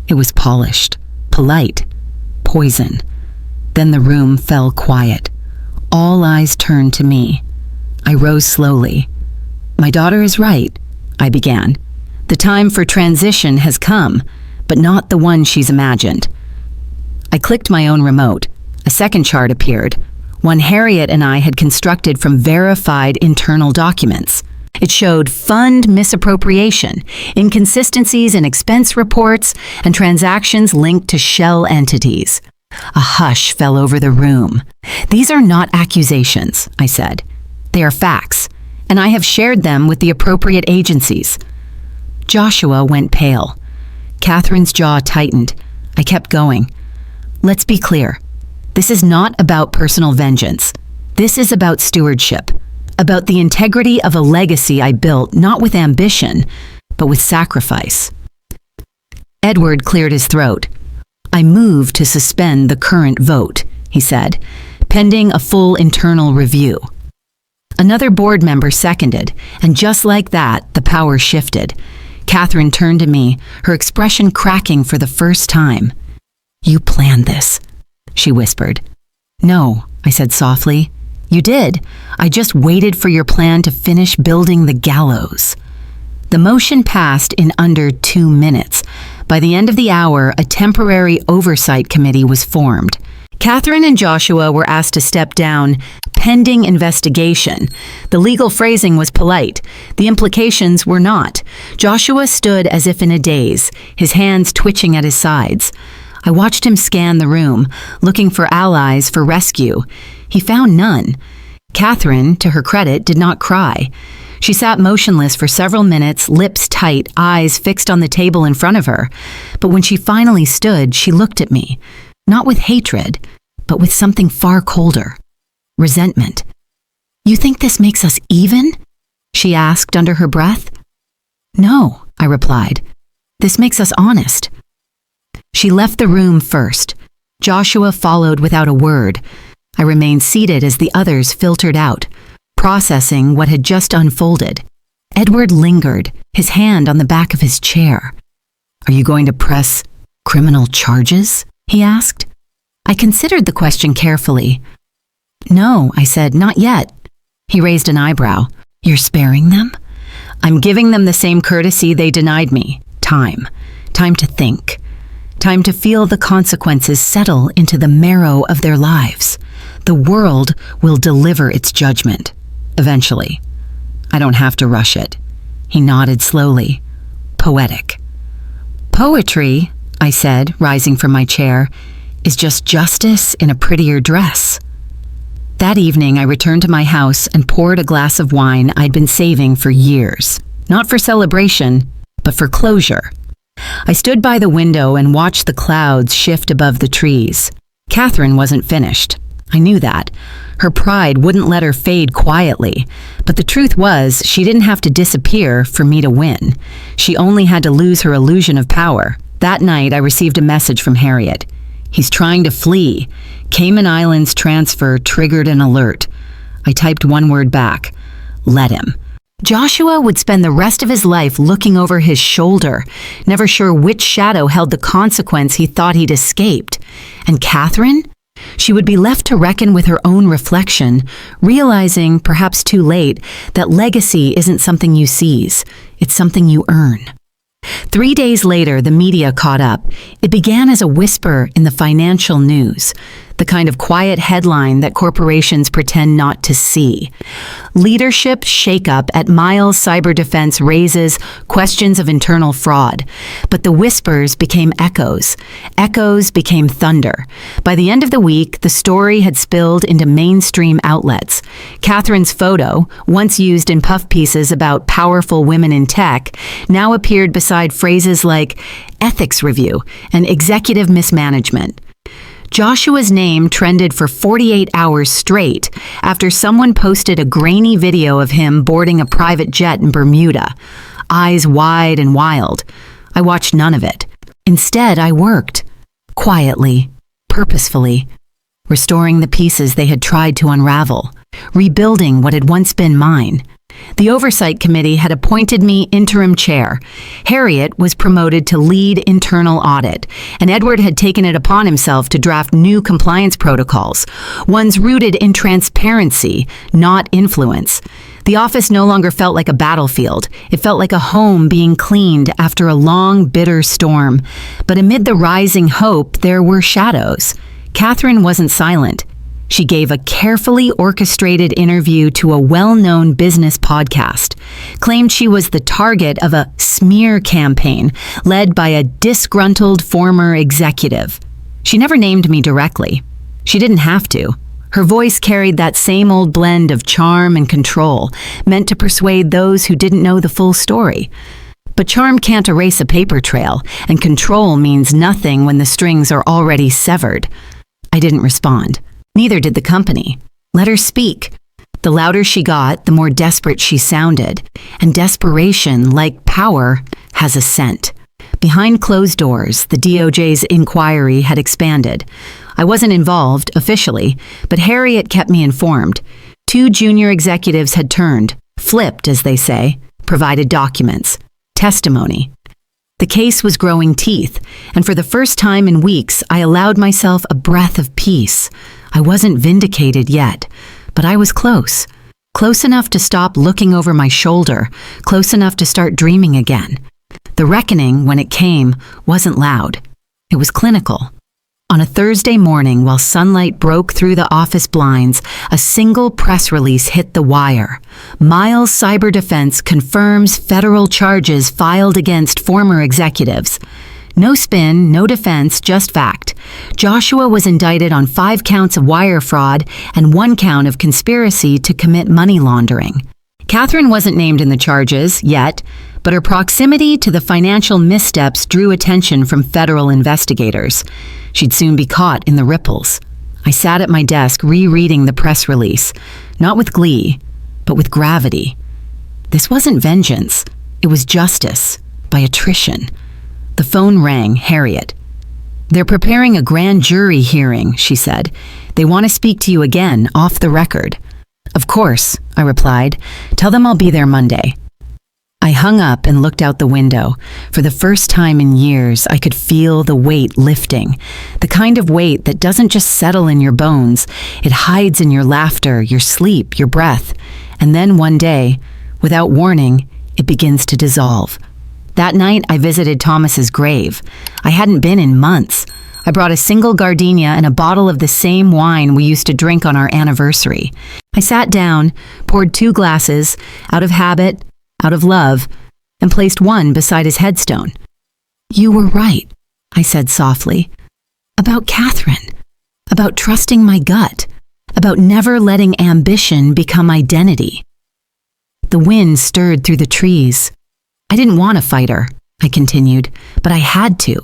It was polished, polite, poison. Then the room fell quiet. All eyes turned to me. I rose slowly. "My daughter is right," I began. "The time for transition has come, but not the one she's imagined." I clicked my own remote. A second chart appeared, one Harriet and I had constructed from verified internal documents. It showed fund misappropriation, inconsistencies in expense reports, and transactions linked to shell entities. A hush fell over the room. "These are not accusations," I said. "They are facts, and I have shared them with the appropriate agencies." Joshua went pale. Catherine's jaw tightened. I kept going. "Let's be clear. This is not about personal vengeance. This is about stewardship, about the integrity of a legacy I built not with ambition, but with sacrifice." Edward cleared his throat. "I move to suspend the current vote," he said, "pending a full internal review." Another board member seconded, and just like that, the power shifted. Catherine turned to me, her expression cracking for the first time. "You planned this," she whispered. "No," I said softly. "You did. I just waited for your plan to finish building the gallows." The motion passed in under 2 minutes. By the end of the hour, a temporary oversight committee was formed. Catherine and Joshua were asked to step down, pending investigation. The legal phrasing was polite. The implications were not. Joshua stood as if in a daze, his hands twitching at his sides. I watched him scan the room, looking for allies for rescue. He found none. Catherine, to her credit, did not cry. She sat motionless for several minutes, lips tight, eyes fixed on the table in front of her. But when she finally stood, she looked at me. Not with hatred, but with something far colder. Resentment. "You think this makes us even?" she asked under her breath. "No," I replied. "This makes us honest." She left the room first. Joshua followed without a word. I remained seated as the others filtered out, processing what had just unfolded. Edward lingered, his hand on the back of his chair. "Are you going to press criminal charges?" he asked. I considered the question carefully. "No," I said, "not yet." He raised an eyebrow. "You're sparing them?" "I'm giving them the same courtesy they denied me. Time. Time to think. Time to feel the consequences settle into the marrow of their lives. The world will deliver its judgment. Eventually. I don't have to rush it." He nodded slowly. "Poetic." "Poetry," I said, rising from my chair, "is just justice in a prettier dress." That evening, I returned to my house and poured a glass of wine I'd been saving for years. Not for celebration, but for closure. I stood by the window and watched the clouds shift above the trees. Catherine wasn't finished. I knew that. Her pride wouldn't let her fade quietly. But the truth was, she didn't have to disappear for me to win. She only had to lose her illusion of power. That night, I received a message from Harriet. "He's trying to flee. Cayman Islands transfer triggered an alert." I typed one word back. "Let him." Joshua would spend the rest of his life looking over his shoulder, never sure which shadow held the consequence he thought he'd escaped. And Catherine? She would be left to reckon with her own reflection, realizing, perhaps too late, that legacy isn't something you seize, it's something you earn. 3 days later, the media caught up. It began as a whisper in the financial news, the kind of quiet headline that corporations pretend not to see. Leadership shakeup at Miles Cyber Defense raises questions of internal fraud. But the whispers became echoes. Echoes became thunder. By the end of the week, the story had spilled into mainstream outlets. Catherine's photo, once used in puff pieces about powerful women in tech, now appeared beside phrases like ethics review and executive mismanagement. Joshua's name trended for 48 hours straight after someone posted a grainy video of him boarding a private jet in Bermuda, eyes wide and wild. I watched none of it. Instead, I worked, quietly, purposefully, restoring the pieces they had tried to unravel, rebuilding what had once been mine. The Oversight Committee had appointed me interim chair. Harriet was promoted to lead internal audit, and Edward had taken it upon himself to draft new compliance protocols, ones rooted in transparency, not influence. The office no longer felt like a battlefield. It felt like a home being cleaned after a long, bitter storm. But amid the rising hope, there were shadows. Catherine wasn't silent. She gave a carefully orchestrated interview to a well-known business podcast, claimed she was the target of a smear campaign led by a disgruntled former executive. She never named me directly. She didn't have to. Her voice carried that same old blend of charm and control, meant to persuade those who didn't know the full story. But charm can't erase a paper trail, and control means nothing when the strings are already severed. I didn't respond. Neither did the company. Let her speak. The louder she got, the more desperate she sounded. And desperation, like power, has a scent. Behind closed doors, the DOJ's inquiry had expanded. I wasn't involved, officially, but Harriet kept me informed. 2 junior executives had turned, flipped, as they say, provided documents, testimony. The case was growing teeth, and for the first time in weeks, I allowed myself a breath of peace. I wasn't vindicated yet, but I was close. Close enough to stop looking over my shoulder, close enough to start dreaming again. The reckoning, when it came, wasn't loud. It was clinical. On a Thursday morning, while sunlight broke through the office blinds, a single press release hit the wire. Miles Cyber Defense confirms federal charges filed against former executives. No spin, no defense, just fact. Joshua was indicted on 5 counts of wire fraud and 1 count of conspiracy to commit money laundering. Catherine wasn't named in the charges yet, but her proximity to the financial missteps drew attention from federal investigators. She'd soon be caught in the ripples. I sat at my desk rereading the press release, not with glee, but with gravity. This wasn't vengeance. It was justice, by attrition. The phone rang, Harriet. "They're preparing a grand jury hearing," she said. "They want to speak to you again, off the record." "Of course," I replied. "Tell them I'll be there Monday." I hung up and looked out the window. For the first time in years, I could feel the weight lifting. The kind of weight that doesn't just settle in your bones. It hides in your laughter, your sleep, your breath. And then one day, without warning, it begins to dissolve. That night, I visited Thomas's grave. I hadn't been in months. I brought a single gardenia and a bottle of the same wine we used to drink on our anniversary. I sat down, poured 2 glasses, out of habit, out of love, and placed one beside his headstone. "You were right," I said softly. "About Catherine. About trusting my gut. About never letting ambition become identity." The wind stirred through the trees. "I didn't want to fight her," I continued, "but I had to,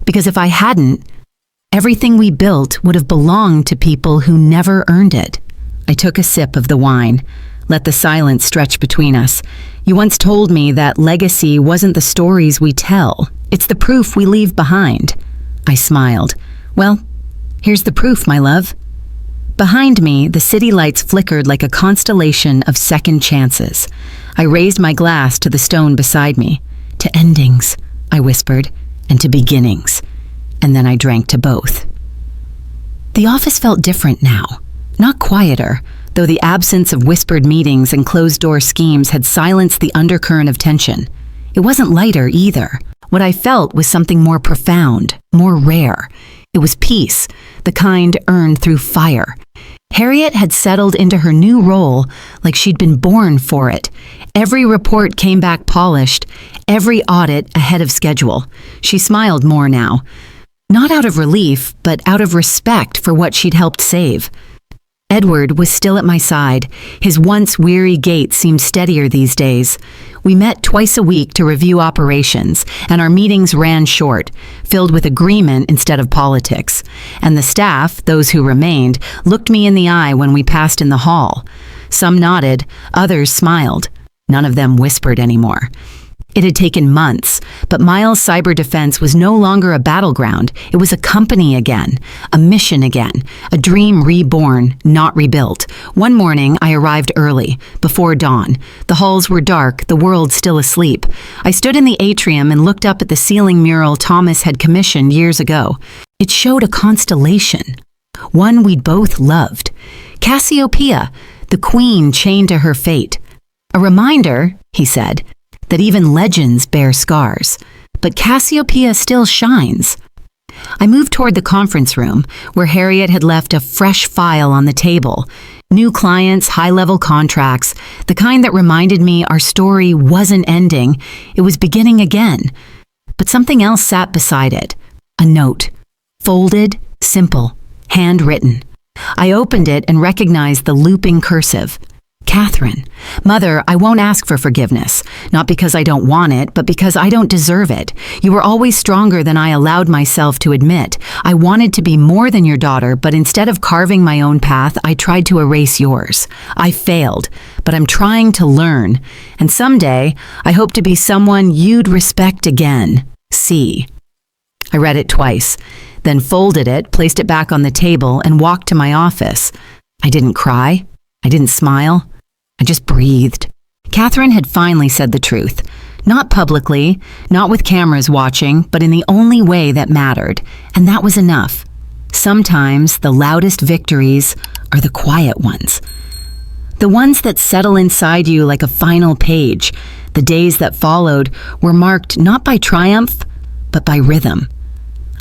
because if I hadn't, everything we built would have belonged to people who never earned it." I took a sip of the wine, let the silence stretch between us. "You once told me that legacy wasn't the stories we tell, it's the proof we leave behind." I smiled. "Well, here's the proof, my love." Behind me, the city lights flickered like a constellation of second chances. I raised my glass to the stone beside me. "To endings," I whispered, "and to beginnings." And then I drank to both. The office felt different now. Not quieter, though the absence of whispered meetings and closed-door schemes had silenced the undercurrent of tension. It wasn't lighter either. What I felt was something more profound, more rare. It was peace, the kind earned through fire. Harriet had settled into her new role like she'd been born for it. Every report came back polished, every audit ahead of schedule. She smiled more now. Not out of relief, but out of respect for what she'd helped save. Edward was still at my side. His once weary gait seemed steadier these days. We met twice a week to review operations, and our meetings ran short, filled with agreement instead of politics. And the staff, those who remained, looked me in the eye when we passed in the hall. Some nodded, others smiled. None of them whispered anymore. It had taken months, but Miles' cyber defense was no longer a battleground. It was a company again, a mission again, a dream reborn, not rebuilt. One morning, I arrived early, before dawn. The halls were dark, the world still asleep. I stood in the atrium and looked up at the ceiling mural Thomas had commissioned years ago. It showed a constellation, one we'd both loved. Cassiopeia, the queen chained to her fate. A reminder, he said, that even legends bear scars, but Cassiopeia still shines. I moved toward the conference room, where Harriet had left a fresh file on the table. New clients, high-level contracts, the kind that reminded me our story wasn't ending, it was beginning again. But something else sat beside it. A note. Folded, simple, handwritten. I opened it and recognized the looping cursive. Catherine, Mother, I won't ask for forgiveness, not because I don't want it, but because I don't deserve it. You were always stronger than I allowed myself to admit. I wanted to be more than your daughter, but instead of carving my own path, I tried to erase yours. I failed, but I'm trying to learn. And someday, I hope to be someone you'd respect again. C. I read it twice, then folded it, placed it back on the table, and walked to my office. I didn't cry. I didn't smile. I just breathed. Catherine had finally said the truth. Not publicly, not with cameras watching, but in the only way that mattered. And that was enough. Sometimes the loudest victories are the quiet ones. The ones that settle inside you like a final page. The days that followed were marked not by triumph, but by rhythm.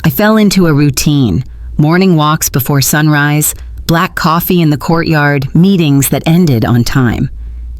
I fell into a routine. Morning walks before sunrise, black coffee in the courtyard, meetings that ended on time.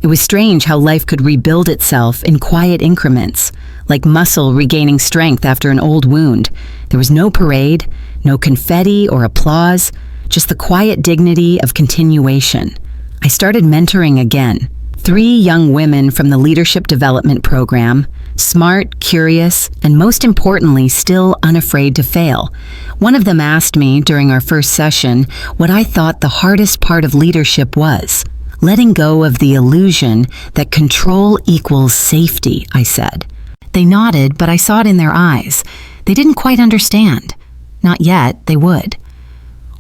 It was strange how life could rebuild itself in quiet increments, like muscle regaining strength after an old wound. There was no parade, no confetti or applause, just the quiet dignity of continuation. I started mentoring again. 3 young women from the leadership development program, smart, curious, and most importantly, still unafraid to fail. One of them asked me during our first session what I thought the hardest part of leadership was. Letting go of the illusion that control equals safety, I said. They nodded, but I saw it in their eyes. They didn't quite understand. Not yet, they would.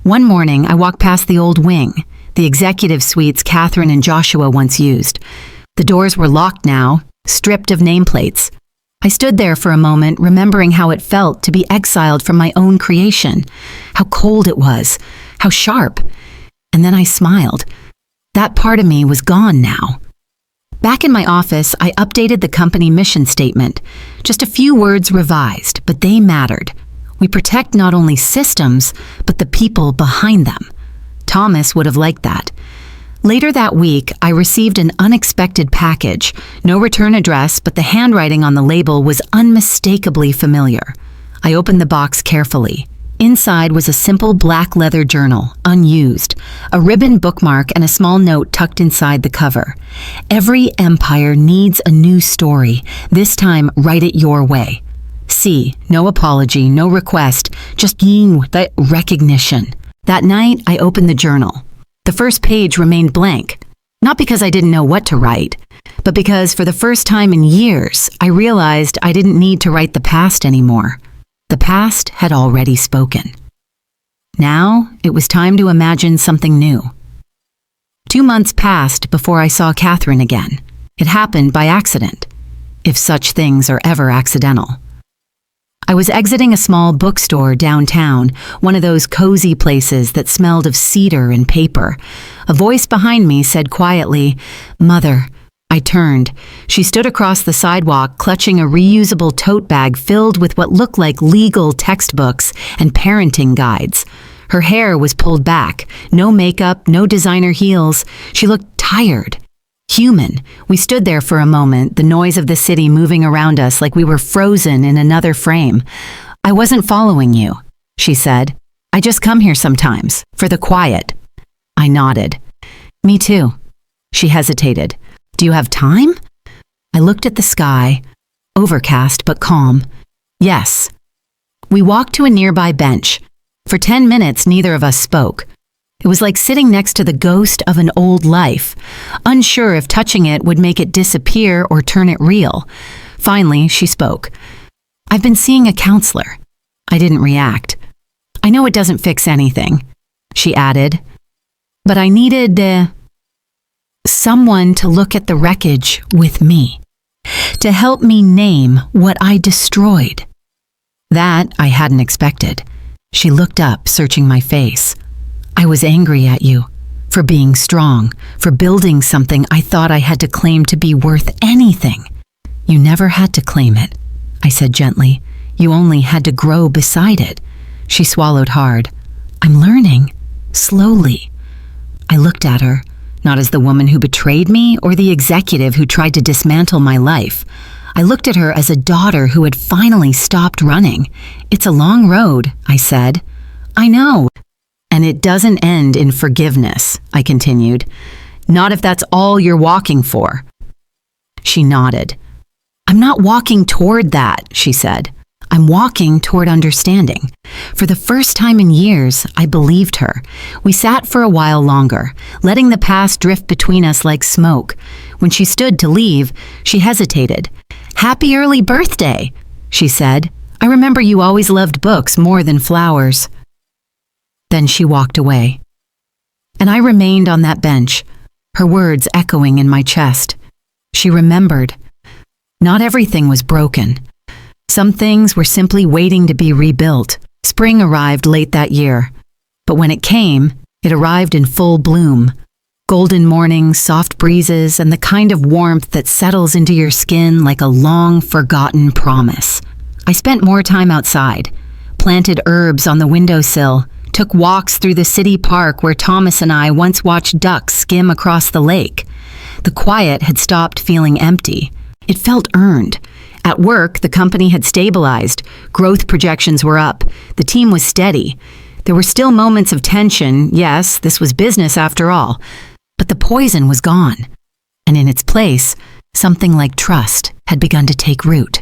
One morning, I walked past the old wing, the executive suites Catherine and Joshua once used. The doors were locked now, stripped of nameplates. I stood there for a moment, remembering how it felt to be exiled from my own creation, how cold it was, how sharp. And then I smiled. That part of me was gone now. Back in my office, I updated the company mission statement. Just a few words revised, but they mattered. We protect not only systems, but the people behind them. Thomas would have liked that. Later that week, I received an unexpected package. No return address, but the handwriting on the label was unmistakably familiar. I opened the box carefully. Inside was a simple black leather journal, unused, a ribbon bookmark and a small note tucked inside the cover. Every empire needs a new story. This time, write it your way. C. No apology, no request, just being the recognition. That night, I opened the journal. The first page remained blank, not because I didn't know what to write, but because for the first time in years, I realized I didn't need to write the past anymore. The past had already spoken. Now, it was time to imagine something new. 2 months passed before I saw Catherine again. It happened by accident, if such things are ever accidental. I was exiting a small bookstore downtown, one of those cozy places that smelled of cedar and paper. A voice behind me said quietly, "Mother." I turned. She stood across the sidewalk, clutching a reusable tote bag filled with what looked like legal textbooks and parenting guides. Her hair was pulled back, no makeup, no designer heels. She looked tired. Human. We stood there for a moment, the noise of the city moving around us like we were frozen in another frame. "I wasn't following you," she said. "I just come here sometimes, for the quiet." I nodded. "Me too." She hesitated. "Do you have time?" I looked at the sky, overcast but calm. "Yes." We walked to a nearby bench. For 10 minutes, neither of us spoke. It was like sitting next to the ghost of an old life, unsure if touching it would make it disappear or turn it real. Finally, she spoke. "I've been seeing a counselor." I didn't react. "I know it doesn't fix anything," she added, "but I needed someone to look at the wreckage with me, to help me name what I destroyed." That I hadn't expected. She looked up, searching my face. "I was angry at you, for being strong, for building something I thought I had to claim to be worth anything." "You never had to claim it," I said gently. "You only had to grow beside it." She swallowed hard. "I'm learning, slowly." I looked at her, not as the woman who betrayed me or the executive who tried to dismantle my life. I looked at her as a daughter who had finally stopped running. "It's a long road," I said. "I know. And it doesn't end in forgiveness," I continued. "Not if that's all you're walking for." She nodded. "I'm not walking toward that," she said. "I'm walking toward understanding." For the first time in years, I believed her. We sat for a while longer, letting the past drift between us like smoke. When she stood to leave, she hesitated. "Happy early birthday," she said. "I remember you always loved books more than flowers." Then she walked away. And I remained on that bench, her words echoing in my chest. She remembered. Not everything was broken. Some things were simply waiting to be rebuilt. Spring arrived late that year. But when it came, it arrived in full bloom. Golden mornings, soft breezes, and the kind of warmth that settles into your skin like a long-forgotten promise. I spent more time outside, planted herbs on the windowsill, took walks through the city park where Thomas and I once watched ducks skim across the lake. The quiet had stopped feeling empty. It felt earned. At work, the company had stabilized. Growth projections were up. The team was steady. There were still moments of tension. Yes, this was business after all. But the poison was gone. And in its place, something like trust had begun to take root.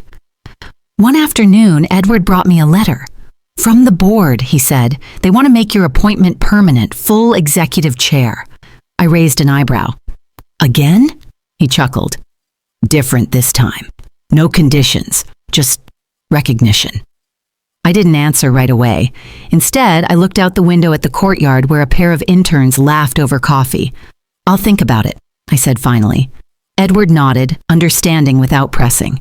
One afternoon, Edward brought me a letter. "From the board," he said. "They want to make your appointment permanent, full executive chair." I raised an eyebrow. "Again?" He chuckled. "Different this time. No conditions, just recognition." I didn't answer right away. Instead, I looked out the window at the courtyard where a pair of interns laughed over coffee. "I'll think about it," I said finally. Edward nodded, understanding without pressing.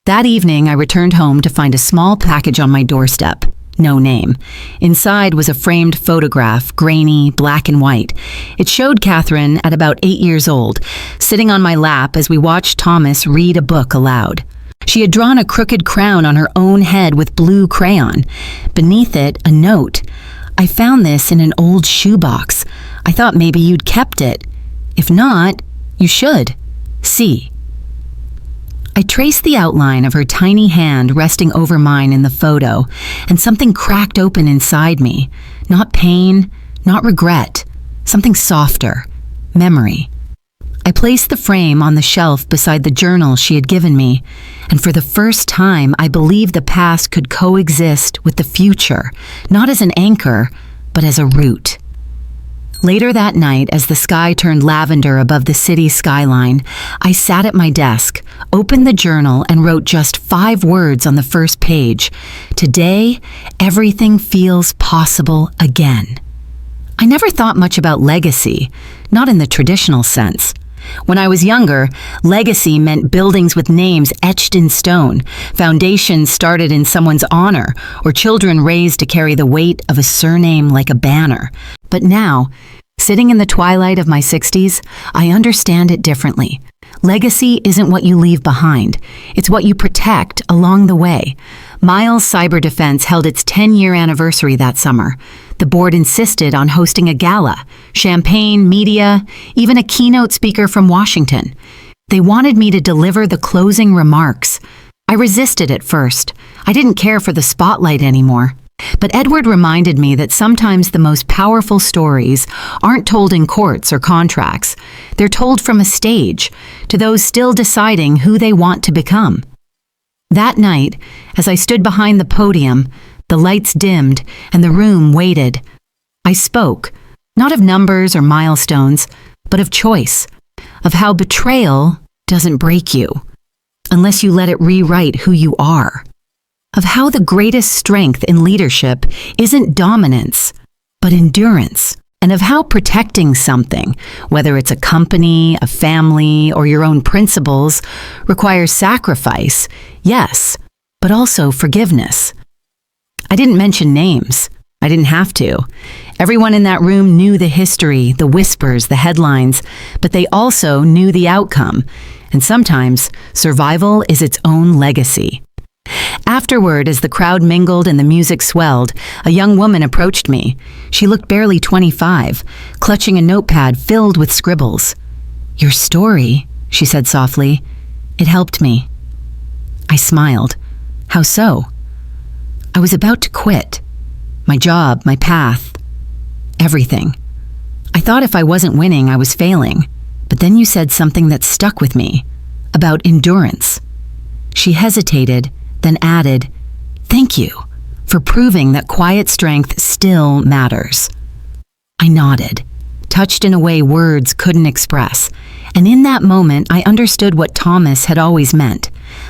That evening, I returned home to find a small package on my doorstep. No name. Inside was a framed photograph, grainy, black and white. It showed Catherine at about 8 years old, sitting on my lap as we watched Thomas read a book aloud. She had drawn a crooked crown on her own head with blue crayon. Beneath it, a note. "I found this in an old shoebox. I thought maybe you'd kept it. If not, you should. See." I traced the outline of her tiny hand resting over mine in the photo, and something cracked open inside me. Not pain, not regret, something softer, memory. I placed the frame on the shelf beside the journal she had given me, and for the first time I believed the past could coexist with the future, not as an anchor, but as a root. Later that night, as the sky turned lavender above the city skyline, I sat at my desk, opened the journal, and wrote just 5 words on the first page. "Today, everything feels possible again." I never thought much about legacy, not in the traditional sense. When I was younger, legacy meant buildings with names etched in stone, foundations started in someone's honor, or children raised to carry the weight of a surname like a banner. But now, sitting in the twilight of my 60s, I understand it differently. Legacy isn't what you leave behind. It's what you protect along the way. Miles Cyber Defense held its 10-year anniversary that summer. The board insisted on hosting a gala, champagne, media, even a keynote speaker from Washington. They wanted me to deliver the closing remarks. I resisted at first. I didn't care for the spotlight anymore. But Edward reminded me that sometimes the most powerful stories aren't told in courts or contracts. They're told from a stage, to those still deciding who they want to become. That night, as I stood behind the podium, the lights dimmed and the room waited. I spoke, not of numbers or milestones, but of choice, of how betrayal doesn't break you, unless you let it rewrite who you are. Of how the greatest strength in leadership isn't dominance, but endurance, and of how protecting something, whether it's a company, a family, or your own principles, requires sacrifice, yes, but also forgiveness. I didn't mention names. I didn't have to. Everyone in that room knew the history, the whispers, the headlines, but they also knew the outcome. And sometimes, survival is its own legacy. Afterward, as the crowd mingled and the music swelled, a young woman approached me. She looked barely 25, clutching a notepad filled with scribbles. "Your story," she said softly. "It helped me." I smiled. "How so?" I was about to quit. My job, my path, everything. I thought if I wasn't winning, I was failing. But then you said something that stuck with me, about endurance. She hesitated, then added, "Thank you for proving that quiet strength still matters." I nodded, touched in a way words couldn't express. And in that moment, I understood what Thomas had always meant.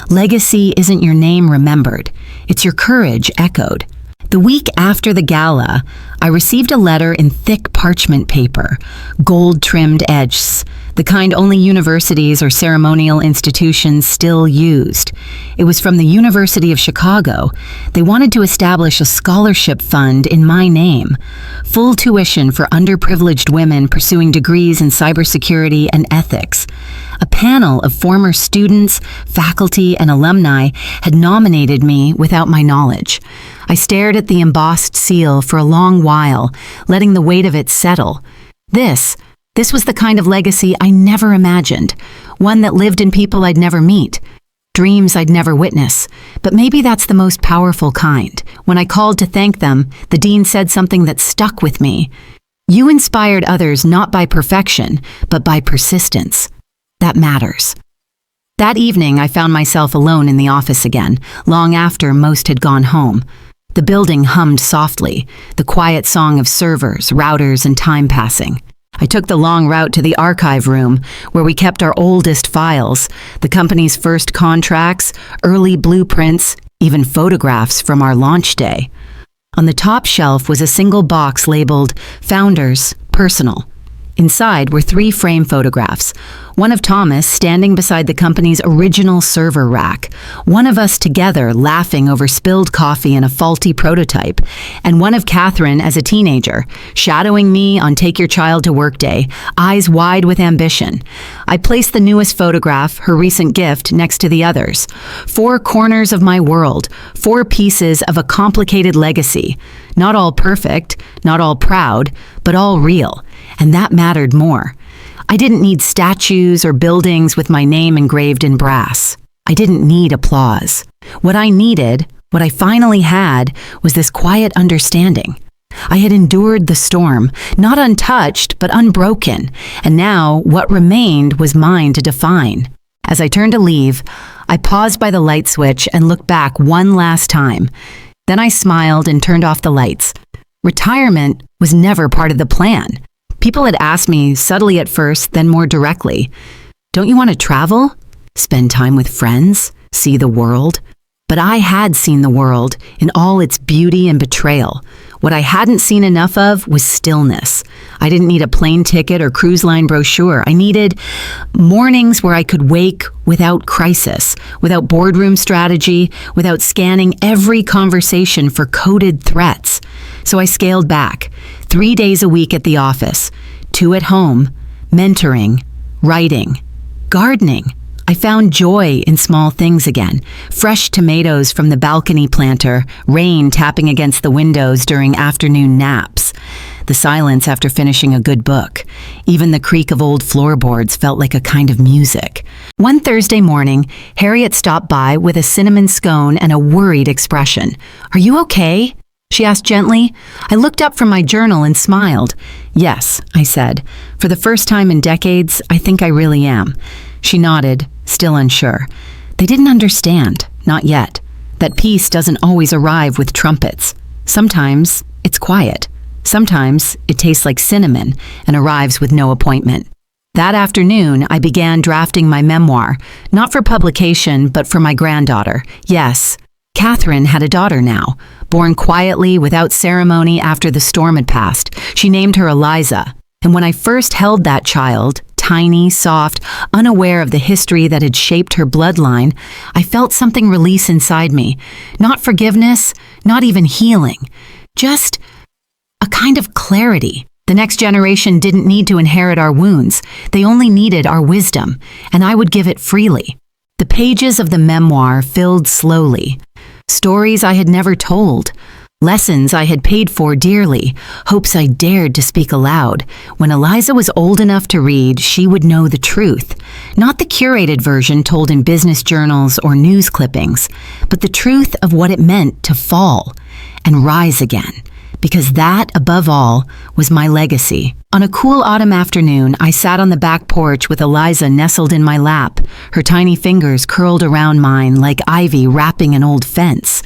Legacy isn't your name remembered. It's your courage echoed. The week after the gala, I received a letter in thick parchment paper, gold-trimmed edges, the kind only universities or ceremonial institutions still used. It was from the University of Chicago. They wanted to establish a scholarship fund in my name, full tuition for underprivileged women pursuing degrees in cybersecurity and ethics. A panel of former students, faculty, and alumni had nominated me without my knowledge. I stared at the embossed seal for a long while, letting the weight of it settle. This was the kind of legacy I never imagined, one that lived in people I'd never meet, dreams I'd never witness. But maybe that's the most powerful kind. When I called to thank them, the dean said something that stuck with me. "You inspired others not by perfection, but by persistence. That matters." That evening, I found myself alone in the office again, long after most had gone home. The building hummed softly, the quiet song of servers, routers, and time passing. I took the long route to the archive room, where we kept our oldest files, the company's first contracts, early blueprints, even photographs from our launch day. On the top shelf was a single box labeled Founders, Personal. Inside were 3 frame photographs, one of Thomas standing beside the company's original server rack, one of us together laughing over spilled coffee and a faulty prototype, and one of Catherine as a teenager, shadowing me on Take Your Child to Work Day, eyes wide with ambition. I placed the newest photograph, her recent gift, next to the others. 4 corners of my world, 4 pieces of a complicated legacy. Not all perfect, not all proud, but all real. And that mattered more. I didn't need statues or buildings with my name engraved in brass. I didn't need applause. What I needed, what I finally had, was this quiet understanding. I had endured the storm, not untouched, but unbroken, and now what remained was mine to define. As I turned to leave, I paused by the light switch and looked back one last time. Then I smiled and turned off the lights. Retirement was never part of the plan. People had asked me, subtly at first, then more directly, "Don't you want to travel? Spend time with friends? See the world?" But I had seen the world in all its beauty and betrayal. What I hadn't seen enough of was stillness. I didn't need a plane ticket or cruise line brochure. I needed mornings where I could wake without crisis, without boardroom strategy, without scanning every conversation for coded threats. So I scaled back. 3 days a week at the office, 2 at home, mentoring, writing, gardening. I found joy in small things again. Fresh tomatoes from the balcony planter, rain tapping against the windows during afternoon naps, the silence after finishing a good book. Even the creak of old floorboards felt like a kind of music. One Thursday morning, Harriet stopped by with a cinnamon scone and a worried expression. "Are you okay?" she asked gently. I looked up from my journal and smiled. "Yes," I said. "For the first time in decades, I think I really am." She nodded, still unsure. They didn't understand, not yet, that peace doesn't always arrive with trumpets. Sometimes it's quiet. Sometimes it tastes like cinnamon and arrives with no appointment. That afternoon, I began drafting my memoir, not for publication, but for my granddaughter. Yes, Catherine had a daughter now, born quietly without ceremony after the storm had passed. She named her Eliza. And when I first held that child, tiny, soft, unaware of the history that had shaped her bloodline, I felt something release inside me. Not forgiveness, not even healing, just a kind of clarity. The next generation didn't need to inherit our wounds. They only needed our wisdom, and I would give it freely. The pages of the memoir filled slowly. Stories I had never told. Lessons I had paid for dearly, hopes I dared to speak aloud. When Eliza was old enough to read, she would know the truth. Not the curated version told in business journals or news clippings, but the truth of what it meant to fall and rise again. Because that, above all, was my legacy. On a cool autumn afternoon, I sat on the back porch with Eliza nestled in my lap, her tiny fingers curled around mine like ivy wrapping an old fence.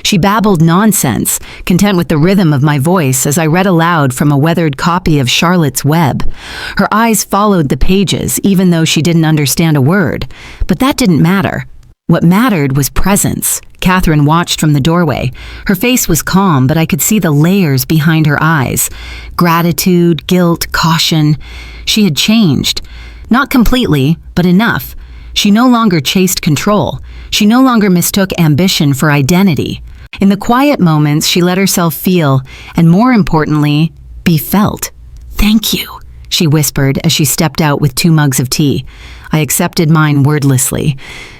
She babbled nonsense, content with the rhythm of my voice as I read aloud from a weathered copy of Charlotte's Web. Her eyes followed the pages, even though she didn't understand a word. But that didn't matter. What mattered was presence. Catherine watched from the doorway. Her face was calm, but I could see the layers behind her eyes. Gratitude, guilt, caution. She had changed. Not completely, but enough. She no longer chased control. She no longer mistook ambition for identity. In the quiet moments, she let herself feel, and more importantly, be felt. "Thank you," she whispered as she stepped out with 2 mugs of tea. I accepted mine wordlessly.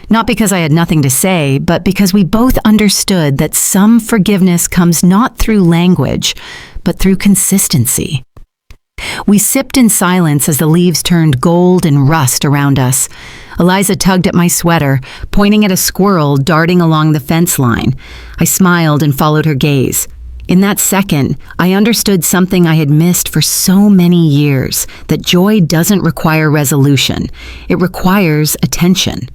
Not because I had nothing to say, but because we both understood that some forgiveness comes not through language, but through consistency. We sipped in silence as the leaves turned gold and rust around us. Eliza tugged at my sweater, pointing at a squirrel darting along the fence line. I smiled and followed her gaze. In that second, I understood something I had missed for so many years, that joy doesn't require resolution. It requires attention.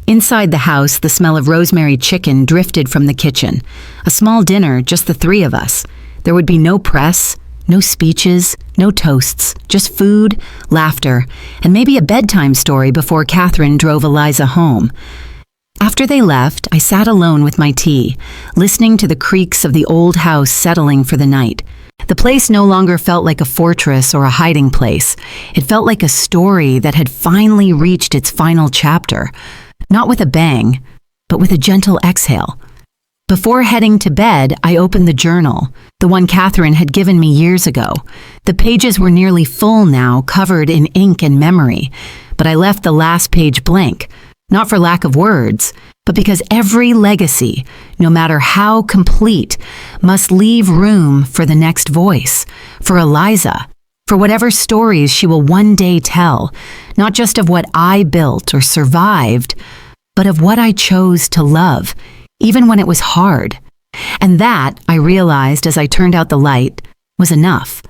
Inside the house, the smell of rosemary chicken drifted from the kitchen. A small dinner, just the 3 of us. There would be no press, no speeches, no toasts, just food, laughter, and maybe a bedtime story before Catherine drove Eliza home. After they left, I sat alone with my tea, listening to the creaks of the old house settling for the night. The place no longer felt like a fortress or a hiding place. It felt like a story that had finally reached its final chapter. Not with a bang, but with a gentle exhale. Before heading to bed, I opened the journal, the one Catherine had given me years ago. The pages were nearly full now, covered in ink and memory, but I left the last page blank, not for lack of words, but because every legacy, no matter how complete, must leave room for the next voice, for Eliza, for whatever stories she will one day tell, not just of what I built or survived, but of what I chose to love, even when it was hard. And that, I realized as I turned out the light, was enough.